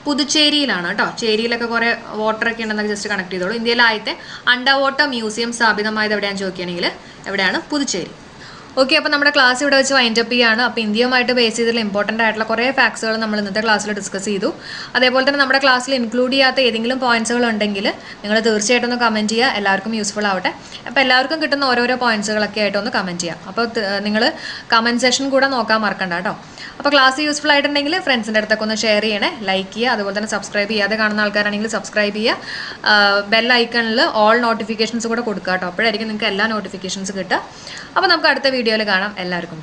പുതുച്ചേരിയിലാണ് കേട്ടോ. ചേരിയിലൊക്കെ കുറേ വാട്ടറൊക്കെ ഉണ്ടെന്നൊക്കെ ജസ്റ്റ് കണക്ട് ചെയ്തോളൂ. ഇന്ത്യയിലെ ആദ്യത്തെ അണ്ടർ വാട്ടർ മ്യൂസിയം സ്ഥാപിതമായത് എവിടെയാണെന്ന് ചോദിക്കുകയാണെങ്കിൽ എവിടെയാണ്? പുതുച്ചേരി. ഓക്കെ, അപ്പോൾ നമ്മുടെ ക്ലാസ് ഇവിടെ വെച്ച് വൈൻഡപ്പ് ചെയ്യാണ്. അപ്പോൾ ഇന്ത്യയുമായിട്ട് ബേസ് ചെയ്തിട്ടുള്ള ഇമ്പോർട്ടൻ്റ് ആയിട്ടുള്ള കുറേ ഫാക്ട്സുകൾ നമ്മൾ ഇന്നത്തെ ക്ലാസ്സിൽ ഡിസ്കസ് ചെയ്തു. അതേപോലെ തന്നെ നമ്മുടെ ക്ലാസ്സിൽ ഇൻക്ലൂഡ് ചെയ്യാത്ത ഏതെങ്കിലും പോയിന്റ്സുകൾ ഉണ്ടെങ്കിൽ നിങ്ങൾ തീർച്ചയായിട്ടും ഒന്ന് കമൻറ്റ് ചെയ്യുക. എല്ലാവർക്കും യൂസ്ഫുൾ ആവട്ടെ. അപ്പോൾ എല്ലാവർക്കും കിട്ടുന്ന ഓരോരോ പോയിന്റ്സുകളൊക്കെ ആയിട്ടൊന്ന് കമൻറ്റ് ചെയ്യാം. അപ്പോൾ നിങ്ങൾ കമൻറ്റ് സെഷൻ കൂടെ നോക്കാൻ മറക്കണ്ട കേട്ടോ. അപ്പോൾ ക്ലാസ് യൂസ്ഫുൾ ആയിട്ടുണ്ടെങ്കിൽ ഫ്രണ്ട്സിൻ്റെ അടുത്തൊക്കെ ഒന്ന് ഷെയർ ചെയ്യണേ, ലൈക്ക് ചെയ്യുക. അതുപോലെ തന്നെ സബ്സ്ക്രൈബ് ചെയ്യാതെ കാണുന്ന ആൾക്കാരാണെങ്കിൽ സബ്സ്ക്രൈബ് ചെയ്യുക. ബെൽ ഐക്കണിൽ ഓൾ നോട്ടിഫിക്കേഷൻസ് കൂടെ കൊടുക്കുക കേട്ടോ. അപ്പോഴായിരിക്കും നിങ്ങൾക്ക് എല്ലാ നോട്ടിഫിക്കേഷൻസ് കിട്ടുക. അപ്പോൾ നമുക്ക് അടുത്ത വീഡിയോയിൽ കാണാം. എല്ലാവർക്കും